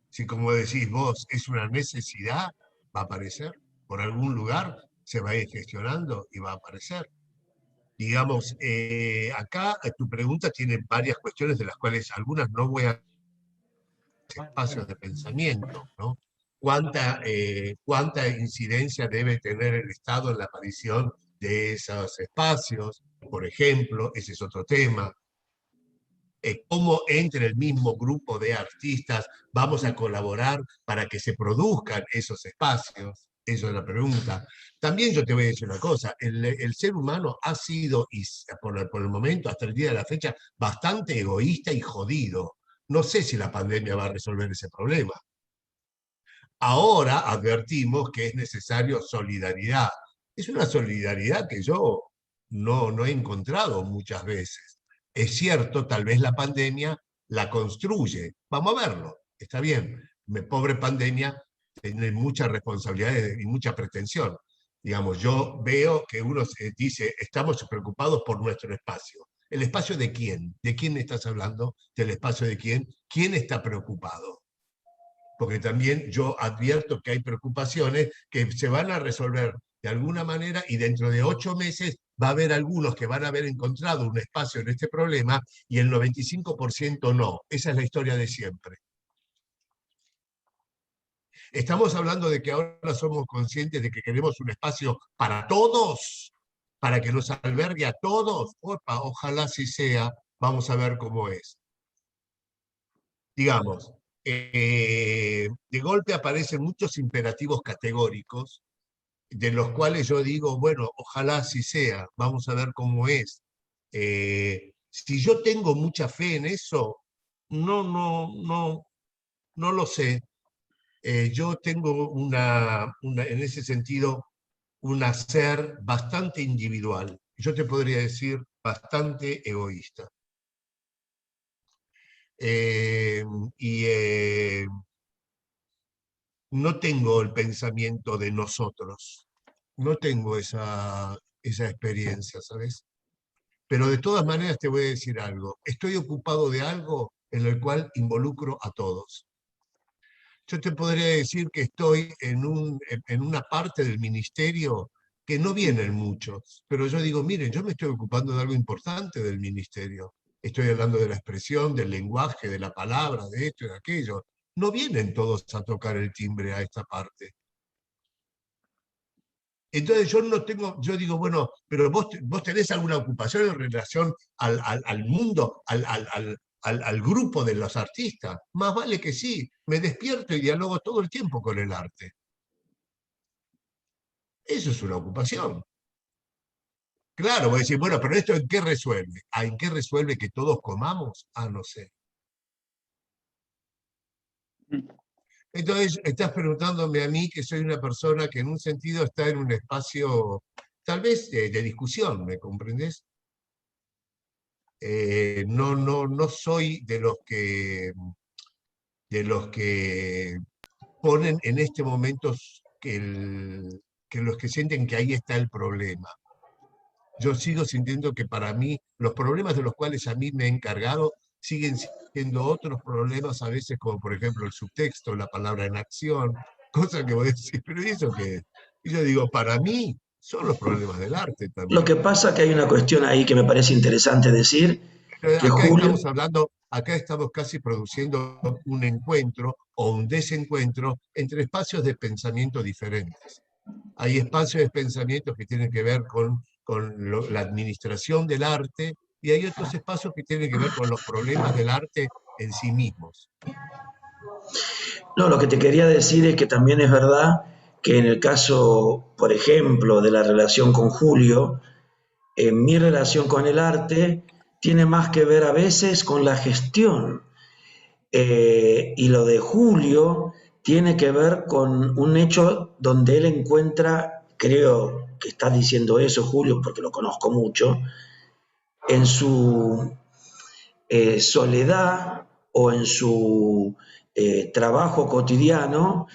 Si como decís vos, es una necesidad, va a aparecer. Por algún lugar se va a ir gestionando y va a aparecer. Digamos, acá tu pregunta tiene varias cuestiones de las cuales algunas no voy a espacios de pensamiento, ¿no? ¿Cuánta incidencia debe tener el Estado en la aparición de esos espacios? Por ejemplo, ese es otro tema. ¿Cómo entre el mismo grupo de artistas vamos a colaborar para que se produzcan esos espacios? Eso es la pregunta. También yo te voy a decir una cosa, el ser humano ha sido, y por el momento, hasta el día de la fecha, bastante egoísta y jodido. No sé si la pandemia va a resolver ese problema. Ahora advertimos que es necesario solidaridad. Es una solidaridad que yo no he encontrado muchas veces. Es cierto, tal vez la pandemia la construye. Vamos a verlo, está bien. Pobre pandemia tiene muchas responsabilidades y mucha pretensión. Digamos, yo veo que uno dice, estamos preocupados por nuestro espacio. ¿El espacio de quién? ¿De quién estás hablando? ¿Del espacio de quién? ¿Quién está preocupado? Porque también yo advierto que hay preocupaciones que se van a resolver de alguna manera y dentro de 8 meses va a haber algunos que van a haber encontrado un espacio en este problema y el 95% no. Esa es la historia de siempre. Estamos hablando de que ahora somos conscientes de que queremos un espacio para todos, para que nos albergue a todos. Opa, ojalá sí sea, vamos a ver cómo es. Digamos, de golpe aparecen muchos imperativos categóricos, de los cuales yo digo, bueno, ojalá así sea, vamos a ver cómo es. Si yo tengo mucha fe en eso, no lo sé. Yo tengo en ese sentido, un hacer bastante individual. Yo te podría decir bastante egoísta. Y no tengo el pensamiento de nosotros, no tengo esa experiencia, ¿sabes? Pero de todas maneras te voy a decir algo, estoy ocupado de algo en el cual involucro a todos. Yo te podría decir que estoy en una parte del ministerio que no vienen muchos, pero yo digo, miren, yo me estoy ocupando de algo importante del ministerio. Estoy hablando de la expresión, del lenguaje, de la palabra, de esto y de aquello. No vienen todos a tocar el timbre a esta parte. Entonces yo no tengo, yo digo, bueno, pero vos tenés alguna ocupación en relación al mundo, al grupo de los artistas. Más vale que sí, me despierto y dialogo todo el tiempo con el arte. Eso es una ocupación. Claro, voy a decir, bueno, pero ¿esto en qué resuelve? ¿Ah, en qué resuelve que todos comamos? Ah, no sé. Entonces, estás preguntándome a mí, que soy una persona que en un sentido está en un espacio, tal vez, de discusión, ¿me comprendes? No soy de los que ponen en este momento que los que sienten que ahí está el problema. Yo sigo sintiendo que para mí los problemas de los cuales a mí me he encargado siguen siendo otros problemas a veces, como por ejemplo el subtexto, la palabra en acción, cosas que voy a decir, pero ¿y eso qué es? Y yo digo, para mí son los problemas del arte también. Lo que pasa es que hay una cuestión ahí que me parece interesante decir, que Acá Julio... estamos hablando, acá estamos casi produciendo un encuentro o un desencuentro entre espacios de pensamiento diferentes. Hay espacios de pensamiento que tienen que ver con la administración del arte y hay otros espacios que tienen que ver con los problemas del arte en sí mismos. No, lo que te quería decir es que también es verdad que en el caso, por ejemplo, de la relación con Julio, mi relación con el arte tiene más que ver a veces con la gestión. Y lo de Julio tiene que ver con un hecho donde él encuentra, creo que estás diciendo eso, Julio, porque lo conozco mucho, en su soledad o en su trabajo cotidiano,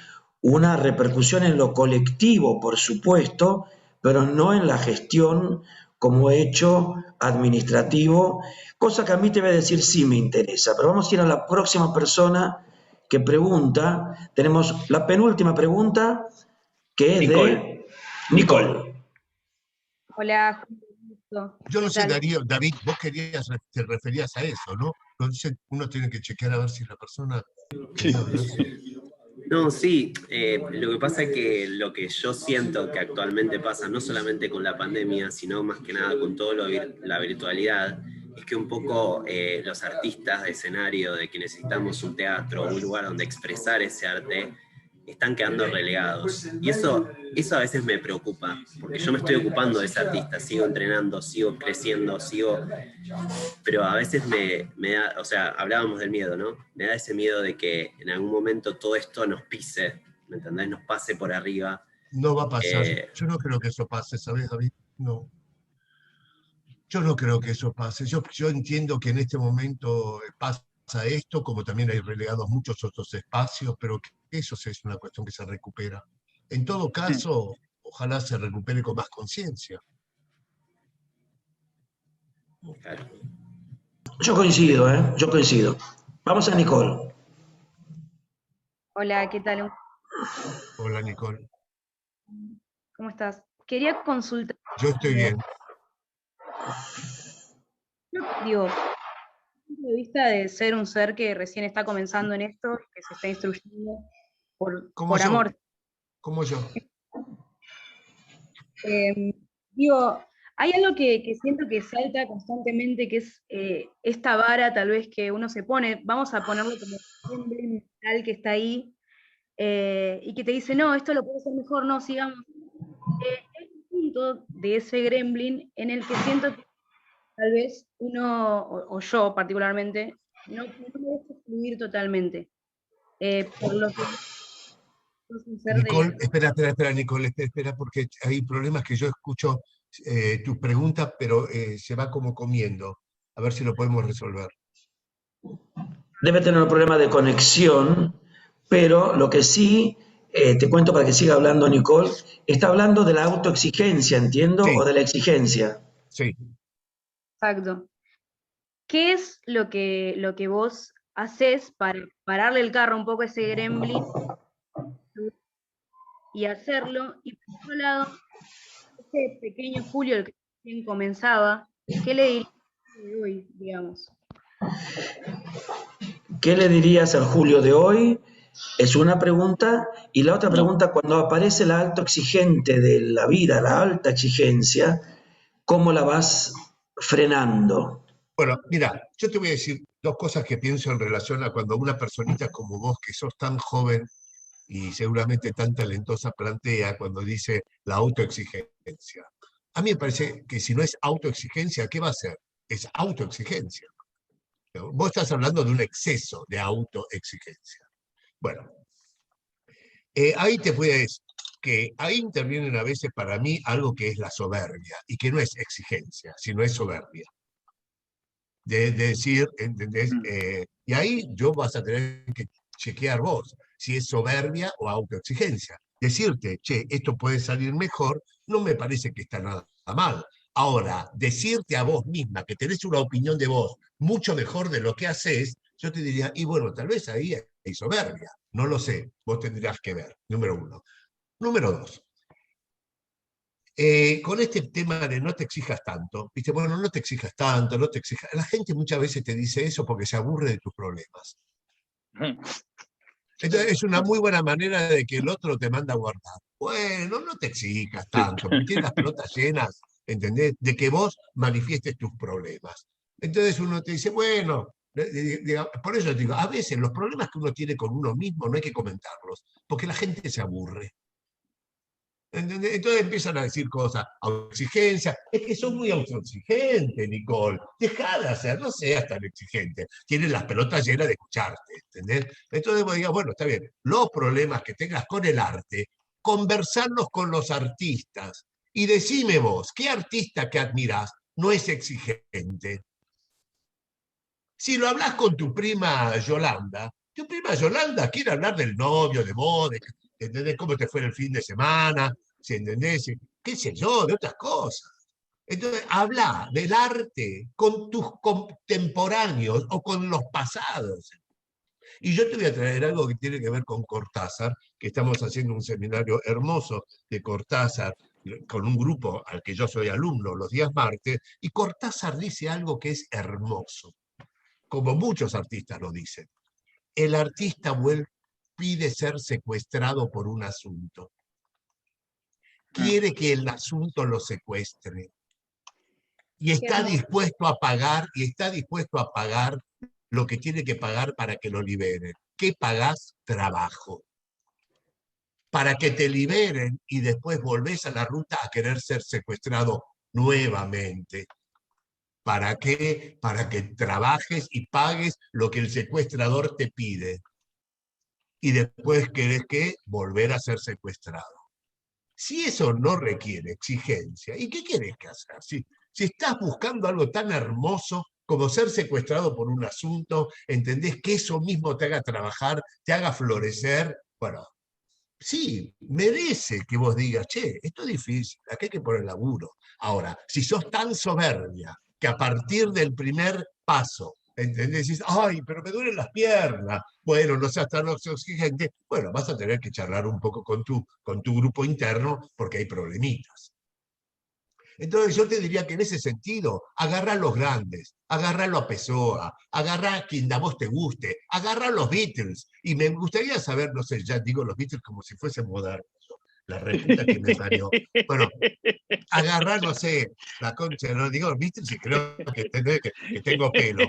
una repercusión en lo colectivo, por supuesto, pero no en la gestión como hecho administrativo, cosa que a mí te voy a decir sí me interesa. Pero vamos a ir a la próxima persona que pregunta. Tenemos la penúltima pregunta, que es de Nicole. Hola, Yo no sé, Darío, David, vos te referías a eso, ¿no? Entonces uno tiene que chequear a ver si la persona... No, sí, lo que pasa es que lo que yo siento que actualmente pasa, no solamente con la pandemia, sino más que nada con todo la virtualidad, es que un poco los artistas de escenario, de que necesitamos un teatro, un lugar donde expresar ese arte, están quedando relegados. Y eso a veces me preocupa, porque yo me estoy ocupando de ese artista, sigo entrenando, sigo creciendo, pero a veces me da, o sea, hablábamos del miedo, ¿no? Me da ese miedo de que en algún momento todo esto nos pise, ¿me entendés? Nos pase por arriba. No va a pasar. Yo no creo que eso pase, ¿sabes, David? No. Yo no creo que eso pase. Yo entiendo que en este momento pasa esto, como también hay relegados muchos otros espacios, pero que eso es una cuestión que se recupera. En todo caso, ojalá se recupere con más conciencia. Yo coincido, yo coincido. Vamos a Nicole. Hola, ¿qué tal? Hola, Nicole. ¿Cómo estás? Quería consultar. Yo estoy bien. Yo digo, desde el punto de vista de ser un ser que recién está comenzando en esto, que se está instruyendo por amor. Como yo. Digo, hay algo que siento que salta constantemente, que es esta vara tal vez que uno se pone, vamos a ponerlo como un mental que está ahí, y que te dice, no, esto lo puedo hacer mejor, no, sigamos. Es un punto de ese gremlin en el que siento que tal vez uno, o yo particularmente, no me dejo fluir totalmente. Por lo que... Nicole, espera, Nicole, espera, porque hay problemas que yo escucho tus preguntas, pero se va como comiendo. A ver si lo podemos resolver. Debe tener un problema de conexión, pero lo que sí te cuento para que siga hablando Nicole, está hablando de la autoexigencia, entiendo, Sí. o de la exigencia. Sí. Exacto. ¿Qué es lo que vos haces para pararle el carro un poco a ese gremlin y hacerlo? Y por otro lado, ese pequeño Julio, el que recién comenzaba, ¿qué le dirías de hoy, digamos? ¿Qué le dirías al Julio de hoy? Es una pregunta. Y la otra pregunta, cuando aparece la alto exigente de la vida, la alta exigencia, ¿cómo la vas frenando? Bueno, mira, yo te voy a decir dos cosas que pienso en relación a cuando una personita como vos, que sos tan joven y seguramente tan talentosa, plantea cuando dice la autoexigencia. A mí me parece que si no es autoexigencia, ¿qué va a ser? Es autoexigencia. Vos estás hablando de un exceso de autoexigencia. Bueno, ahí te puedo decir que ahí intervienen a veces para mí algo que es la soberbia, y que no es exigencia, sino es soberbia. De decir, ¿entendés? Y ahí yo vas a tener que chequear vos si es soberbia o autoexigencia. Decirte, che, esto puede salir mejor, no me parece que está nada mal. Ahora, decirte a vos misma que tenés una opinión de vos mucho mejor de lo que haces, yo te diría, y bueno, tal vez ahí hay soberbia. No lo sé, vos tendrías que ver, número uno. Número dos, con este tema de no te exijas tanto, ¿viste? Bueno, no te exijas tanto, no te exijas. La gente muchas veces te dice eso porque se aburre de tus problemas. Entonces es una muy buena manera de que el otro te manda a guardar. Bueno, no te exijas tanto, porque tienes las pelotas llenas, ¿entendés? De que vos manifiestes tus problemas. Entonces uno te dice, bueno, por eso te digo, a veces los problemas que uno tiene con uno mismo no hay que comentarlos, porque la gente se aburre. ¿Entendés? Entonces empiezan a decir cosas, autoexigencia, es que sos muy autoexigente, Nicole, dejá de hacer, no seas tan exigente, tienes las pelotas llenas de escucharte, ¿entendés? Entonces vos digas, bueno, está bien, los problemas que tengas con el arte, conversarlos con los artistas, y decime vos, ¿qué artista que admirás no es exigente? Si lo hablas con tu prima Yolanda quiere hablar del novio, de vos, ¿entendés? Cómo te fue el fin de semana, ¿sí? ¿Entendés? Qué sé yo, de otras cosas. Entonces, habla del arte con tus contemporáneos o con los pasados. Y yo te voy a traer algo que tiene que ver con Cortázar, que estamos haciendo un seminario hermoso de Cortázar con un grupo al que yo soy alumno los días martes, y Cortázar dice algo que es hermoso, como muchos artistas lo dicen. El artista pide ser secuestrado por un asunto. Quiere que el asunto lo secuestre. Y está dispuesto a pagar, lo que tiene que pagar para que lo liberen. ¿Qué pagás? Trabajo. Para que te liberen y después volvés a la ruta a querer ser secuestrado nuevamente. ¿Para qué? Para que trabajes y pagues lo que el secuestrador te pide. Y después querés que volver a ser secuestrado. Si eso no requiere exigencia, ¿y qué querés que hacer? Si estás buscando algo tan hermoso como ser secuestrado por un asunto, entendés que eso mismo te haga trabajar, te haga florecer, bueno, sí, merece que vos digas, che, esto es difícil, aquí hay que poner laburo. Ahora, si sos tan soberbia que a partir del primer paso, ¿entendés? Dices, ay, pero me duelen las piernas. Bueno, no seas tan exigente. Bueno, vas a tener que charlar un poco con tu grupo interno porque hay problemitas. Entonces yo te diría que en ese sentido, agarrá a los grandes, agarralo a Pessoa, agarrá a quien a vos te guste, agarrá a los Beatles. Y me gustaría saber, no sé, ya digo los Beatles como si fuesen modernos. La reputa que me parió. Bueno, agarrá, no sé, la concha, no digo los Beatles y creo que tengo pelo.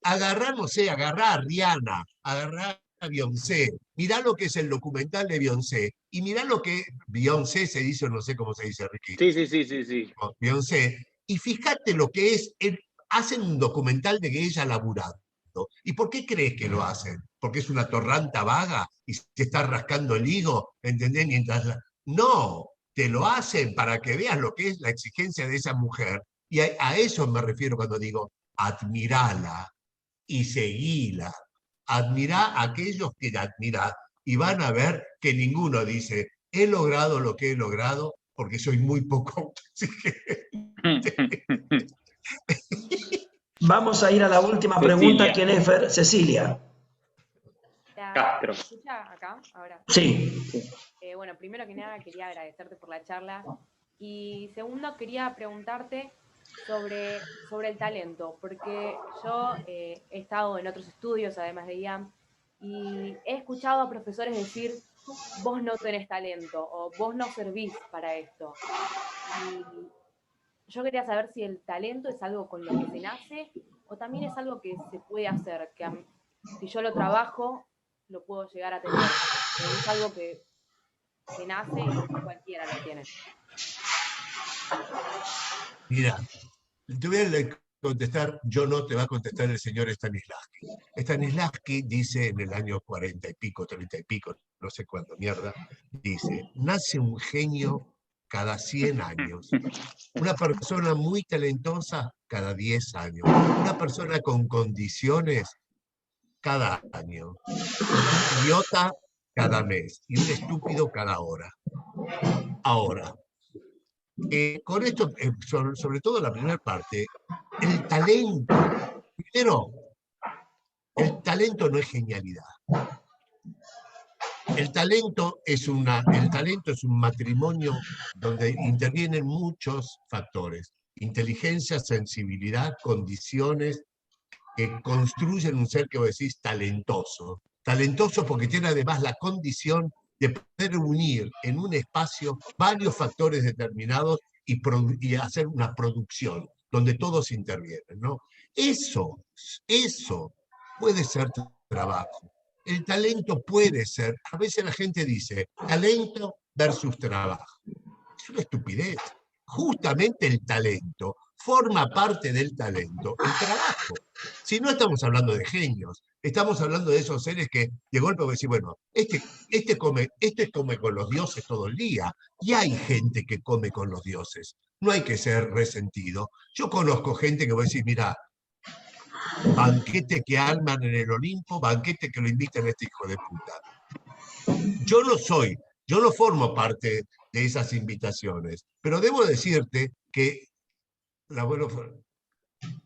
Agarrá, no sé, agarrá a Rihanna, agarrá a Beyoncé. Mirá lo que es el documental de Beyoncé. Y mirá lo que Beyoncé se dice, no sé cómo se dice, Ricky. Sí. Beyoncé. Y fíjate lo que es, hacen un documental de que ella ha laburado. ¿Y por qué crees que lo hacen? ¿Porque es una torranta vaga y se está rascando el higo? ¿Entendés? No, te lo hacen para que veas lo que es la exigencia de esa mujer. Y a eso me refiero cuando digo, admirala y seguila. admirá a aquellos que admirás y van a ver que ninguno dice, he logrado lo que he logrado porque soy muy poco. Vamos a ir a la última pregunta. ¿Quién es, Fer? Cecilia. Castro. ¿Me escucha acá? Ahora. Sí. Bueno, primero que nada quería agradecerte por la charla y segundo quería preguntarte sobre el talento, porque yo he estado en otros estudios además de IAM y he escuchado a profesores decir vos no tenés talento o vos no servís para esto. Y yo quería saber si el talento es algo con lo que se nace o también es algo que se puede hacer, que si yo lo trabajo lo puedo llegar a tener. Es algo que nace y cualquiera lo tiene. Mira, te voy a contestar, yo no, te va a contestar el señor Stanislavski. Stanislavski dice en el año 40 y pico, 30 y pico, no sé cuándo, mierda, dice, nace un genio cada 100 años, una persona muy talentosa cada 10 años, una persona con condiciones cada año, un idiota cada mes y un estúpido cada hora. Ahora, con esto, sobre todo la primera parte, el talento, primero, el talento no es genialidad. El talento es un matrimonio donde intervienen muchos factores. Inteligencia, sensibilidad, condiciones que construyen un ser que vos decís talentoso. Talentoso porque tiene además la condición de poder unir en un espacio varios factores determinados y hacer una producción donde todos intervienen, ¿no? Eso puede ser trabajo. El talento puede ser, a veces la gente dice, talento versus trabajo. Es una estupidez. Justamente el talento forma parte del talento, el trabajo. Si no estamos hablando de genios, estamos hablando de esos seres que de golpe voy a decir, bueno, este come con los dioses todo el día, y hay gente que come con los dioses. No hay que ser resentido. Yo conozco gente que voy a decir, mira, banquete que arman en el Olimpo, banquete que lo invitan a este hijo de puta. Yo no formo parte de esas invitaciones, pero debo decirte que el abuelo fue,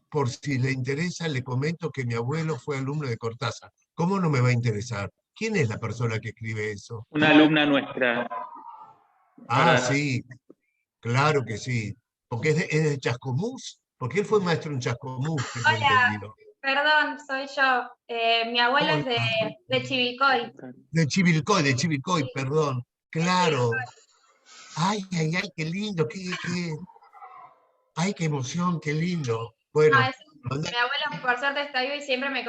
por si le interesa, le comento que mi abuelo fue alumno de Cortázar. ¿Cómo no me va a interesar? ¿Quién es la persona que escribe eso? Una alumna nuestra. Ah, sí, claro que sí. Porque es de Chascomús, porque él fue maestro en Chascomús, tengo entendido. Perdón, soy yo. Mi abuelo es de Chivilcoy. De Chivilcoy, perdón. Claro. Ay, ay, ay, qué lindo, ay, qué emoción, qué lindo. Bueno, mi abuelo por suerte está vivo y siempre me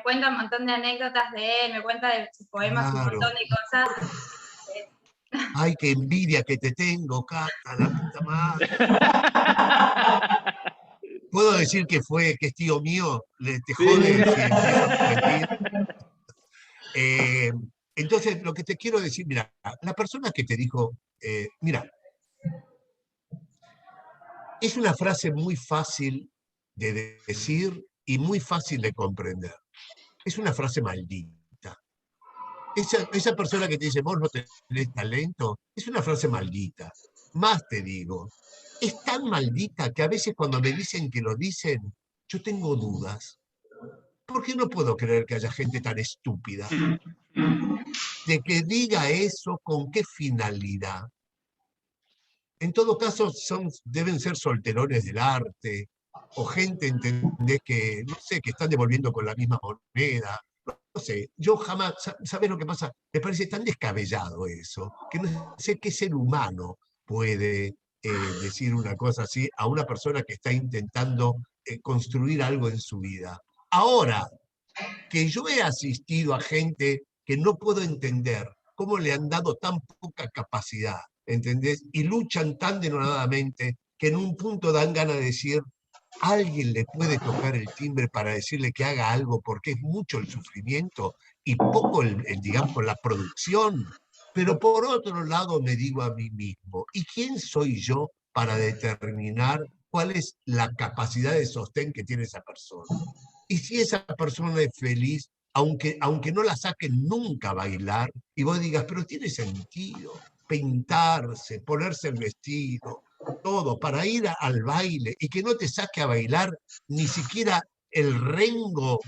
cuenta un montón de anécdotas de él, me cuenta de sus poemas, un montón de cosas. Ay, qué envidia que te tengo, Cata, la puta madre. ¿Puedo decir que es tío mío? ¿Te jode? Entonces, lo que te quiero decir, mira, la persona que te dijo, mira, es una frase muy fácil de decir y muy fácil de comprender. Es una frase maldita. Esa persona que te dice, vos no tenés talento, es una frase maldita. Más te digo, es tan maldita que a veces cuando me dicen que lo dicen, yo tengo dudas. Porque no puedo creer que haya gente tan estúpida de que diga eso, ¿con qué finalidad? En todo caso, deben ser solterones del arte, o gente, ¿entendés? Que, no sé, que están devolviendo con la misma moneda. No sé, yo jamás, ¿sabés lo que pasa? Me parece tan descabellado eso, que no sé qué ser humano puede decir una cosa así a una persona que está intentando construir algo en su vida. Ahora, que yo he asistido a gente que no puedo entender cómo le han dado tan poca capacidad, ¿entendés? Y luchan tan denodadamente que en un punto dan ganas de decir, alguien le puede tocar el timbre para decirle que haga algo porque es mucho el sufrimiento y poco digamos, la producción. Pero por otro lado me digo a mí mismo, ¿y quién soy yo para determinar cuál es la capacidad de sostén que tiene esa persona? Y si esa persona es feliz aunque no la saquen nunca a bailar, y vos digas, pero tiene sentido pintarse, ponerse el vestido, todo, para ir al baile, y que no te saque a bailar ni siquiera el rengo,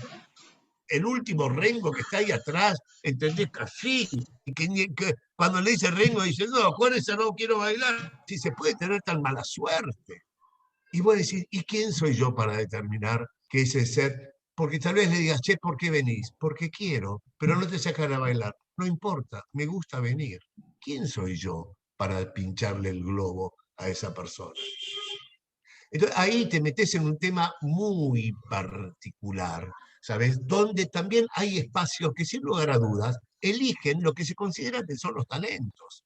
el último rengo que está ahí atrás, ¿entendés? Así, y que cuando le dice rengo, dice, no, con esa no quiero bailar, si se puede tener tan mala suerte. Y vos decís, ¿y quién soy yo para determinar que ese ser? Porque tal vez le digas, che, ¿por qué venís? Porque quiero, pero no te sacan a bailar. No importa, me gusta venir. ¿Quién soy yo para pincharle el globo a esa persona? Entonces ahí te metes en un tema muy particular, ¿sabes? Donde también hay espacios que sin lugar a dudas eligen lo que se considera que son los talentos.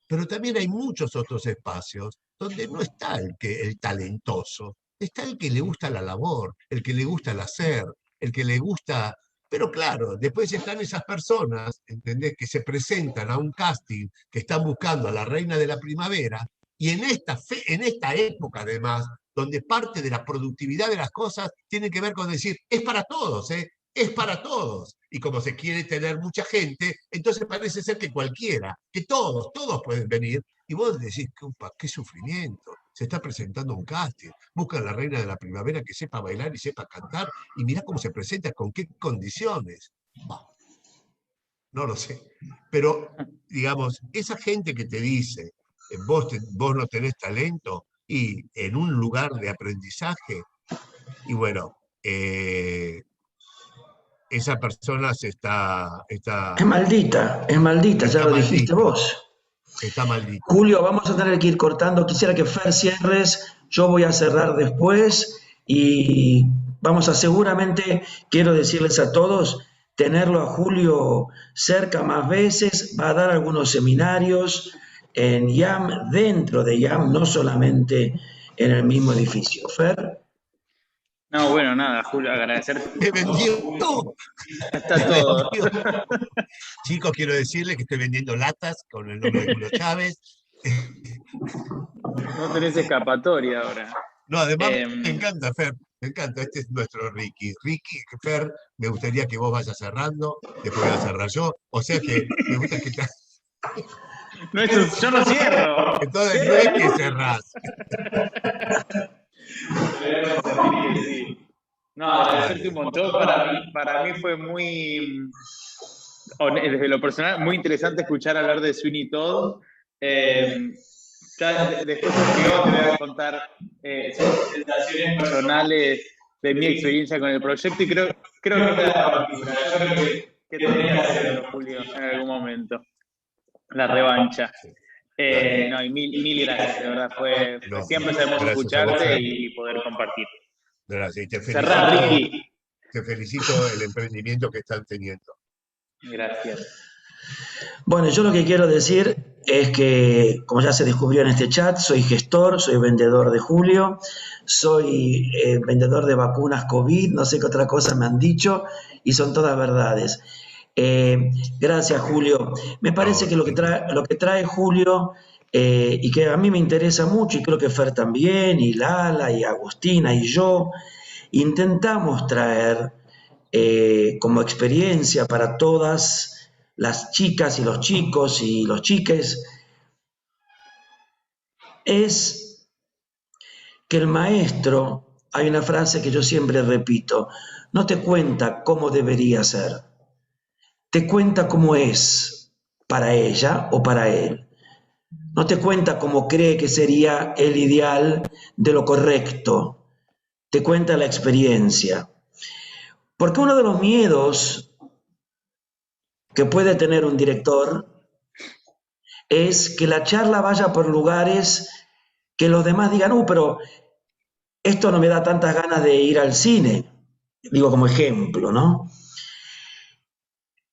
Pero también hay muchos otros espacios donde no está el talentoso, está el que le gusta la labor, el que le gusta el hacer, el que le gusta... Pero claro, después están esas personas, ¿entendés?, que se presentan a un casting, que están buscando a la reina de la primavera, y en esta época además, donde parte de la productividad de las cosas tiene que ver con decir, es para todos, ¿eh? Es para todos. Y como se quiere tener mucha gente, entonces parece ser que cualquiera, que todos pueden venir. Y vos decís, qué sufrimiento. Se está presentando un casting. Buscan a la reina de la primavera que sepa bailar y sepa cantar. Y mirá cómo se presenta, con qué condiciones. No lo sé. Pero, digamos, esa gente que te dice, vos no tenés talento, y en un lugar de aprendizaje, y bueno, esa persona está... Es maldita, ya lo dijiste vos. Está maldita. Julio, vamos a tener que ir cortando. Quisiera que Fer cierres, yo voy a cerrar después y vamos a seguramente, quiero decirles a todos, tenerlo a Julio cerca más veces, va a dar algunos seminarios en IAM, dentro de IAM, no solamente en el mismo edificio. Fer. No, bueno, nada, Julio, agradecerte. ¡Me vendió todo! Está todo. Chicos, quiero decirles que estoy vendiendo latas con el nombre de Julio Chávez. No tenés escapatoria ahora. No, además me encanta, Fer, me encanta. Este es nuestro Ricky. Ricky, Fer, me gustaría que vos vayas cerrando, después voy a cerrar yo. O sea que me gusta que... No, yo no cierro. Entonces no es que cerrás. No, agradecerte un montón. Para mí fue muy, desde lo personal, muy interesante escuchar hablar de Sweeney Todd. Ya después te voy a contar sensaciones personales de mi experiencia con el proyecto, y creo que me da particular. Yo creo que tenía que hacerlo, Julio, en algún momento. La revancha. No, y mil gracias, de verdad. Siempre sabemos escucharte y poder compartir. Gracias. Y te felicito el emprendimiento que están teniendo. Gracias. Bueno, yo lo que quiero decir es que, como ya se descubrió en este chat, soy gestor, soy vendedor de Julio, soy vendedor de vacunas COVID, no sé qué otra cosa me han dicho, y son todas verdades. Gracias, Julio. Me parece que lo que trae Julio, y que a mí me interesa mucho, y creo que Fer también, y Lala, y Agustina, y yo, intentamos traer como experiencia para todas las chicas y los chicos y los chiques, es que el maestro, hay una frase que yo siempre repito, no te cuenta cómo debería ser, te cuenta cómo es para ella o para él. No te cuenta cómo cree que sería el ideal de lo correcto, te cuenta la experiencia. Porque uno de los miedos que puede tener un director es que la charla vaya por lugares que los demás digan, pero esto no me da tantas ganas de ir al cine, digo como ejemplo, ¿no?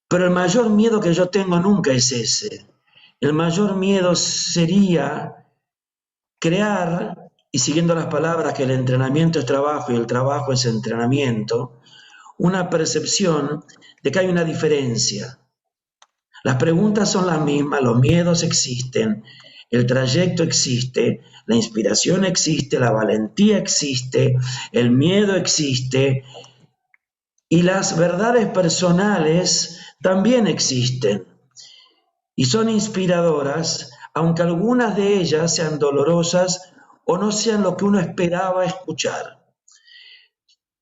Pero el mayor miedo que yo tengo nunca es ese. El mayor miedo sería crear, y siguiendo las palabras que el entrenamiento es trabajo y el trabajo es entrenamiento, una percepción de que hay una diferencia. Las preguntas son las mismas, los miedos existen, el trayecto existe, la inspiración existe, la valentía existe, el miedo existe, Y las verdades personales también existen y son inspiradoras, aunque algunas de ellas sean dolorosas o no sean lo que uno esperaba escuchar.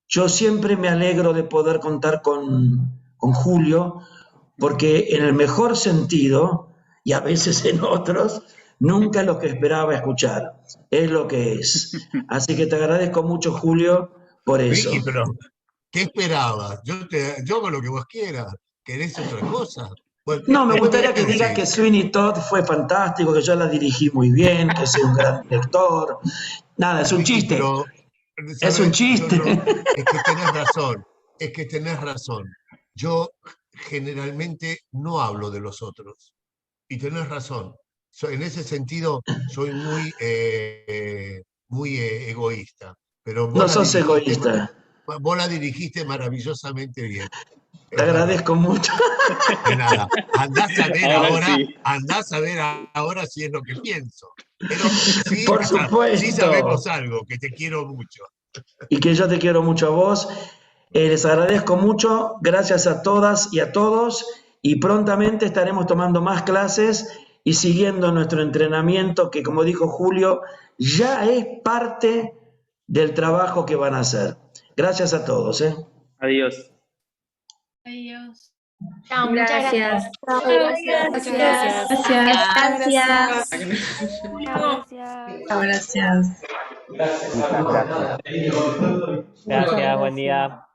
Yo siempre me alegro de poder contar con Julio, porque en el mejor sentido, y a veces en otros, nunca es lo que esperaba escuchar, es lo que es. Así que te agradezco mucho, Julio, por eso. Vicky, pero ¿qué esperabas? Yo hago lo que vos quieras. ¿Querés otra cosa? Bueno, No, me gustaría después que me digas decís. que Sweeney Todd fue fantástico, que yo la dirigí muy bien, que soy un gran director. Nada, es un Vicky, chiste. pero, Es un ¿sabes? chiste. Es que tenés razón. Yo generalmente no hablo de los otros. Y tenés razón. En ese sentido, soy muy egoísta. Pero No sos egoísta. vos la dirigiste maravillosamente bien. Te agradezco mucho. De nada. Andás a ver Ahora sí. ahora si es lo que pienso. Pero sí, Por supuesto. sí sabemos algo, que te quiero mucho. Y que yo te quiero mucho a vos. Les agradezco mucho. Gracias a todas y a todos. Y prontamente estaremos tomando más clases y siguiendo nuestro entrenamiento, que como dijo Julio, ya es parte del trabajo que van a hacer. Gracias a todos. Adiós. Adiós. Chao, muchas gracias. Gracias. Gracias. Gracias, buen día.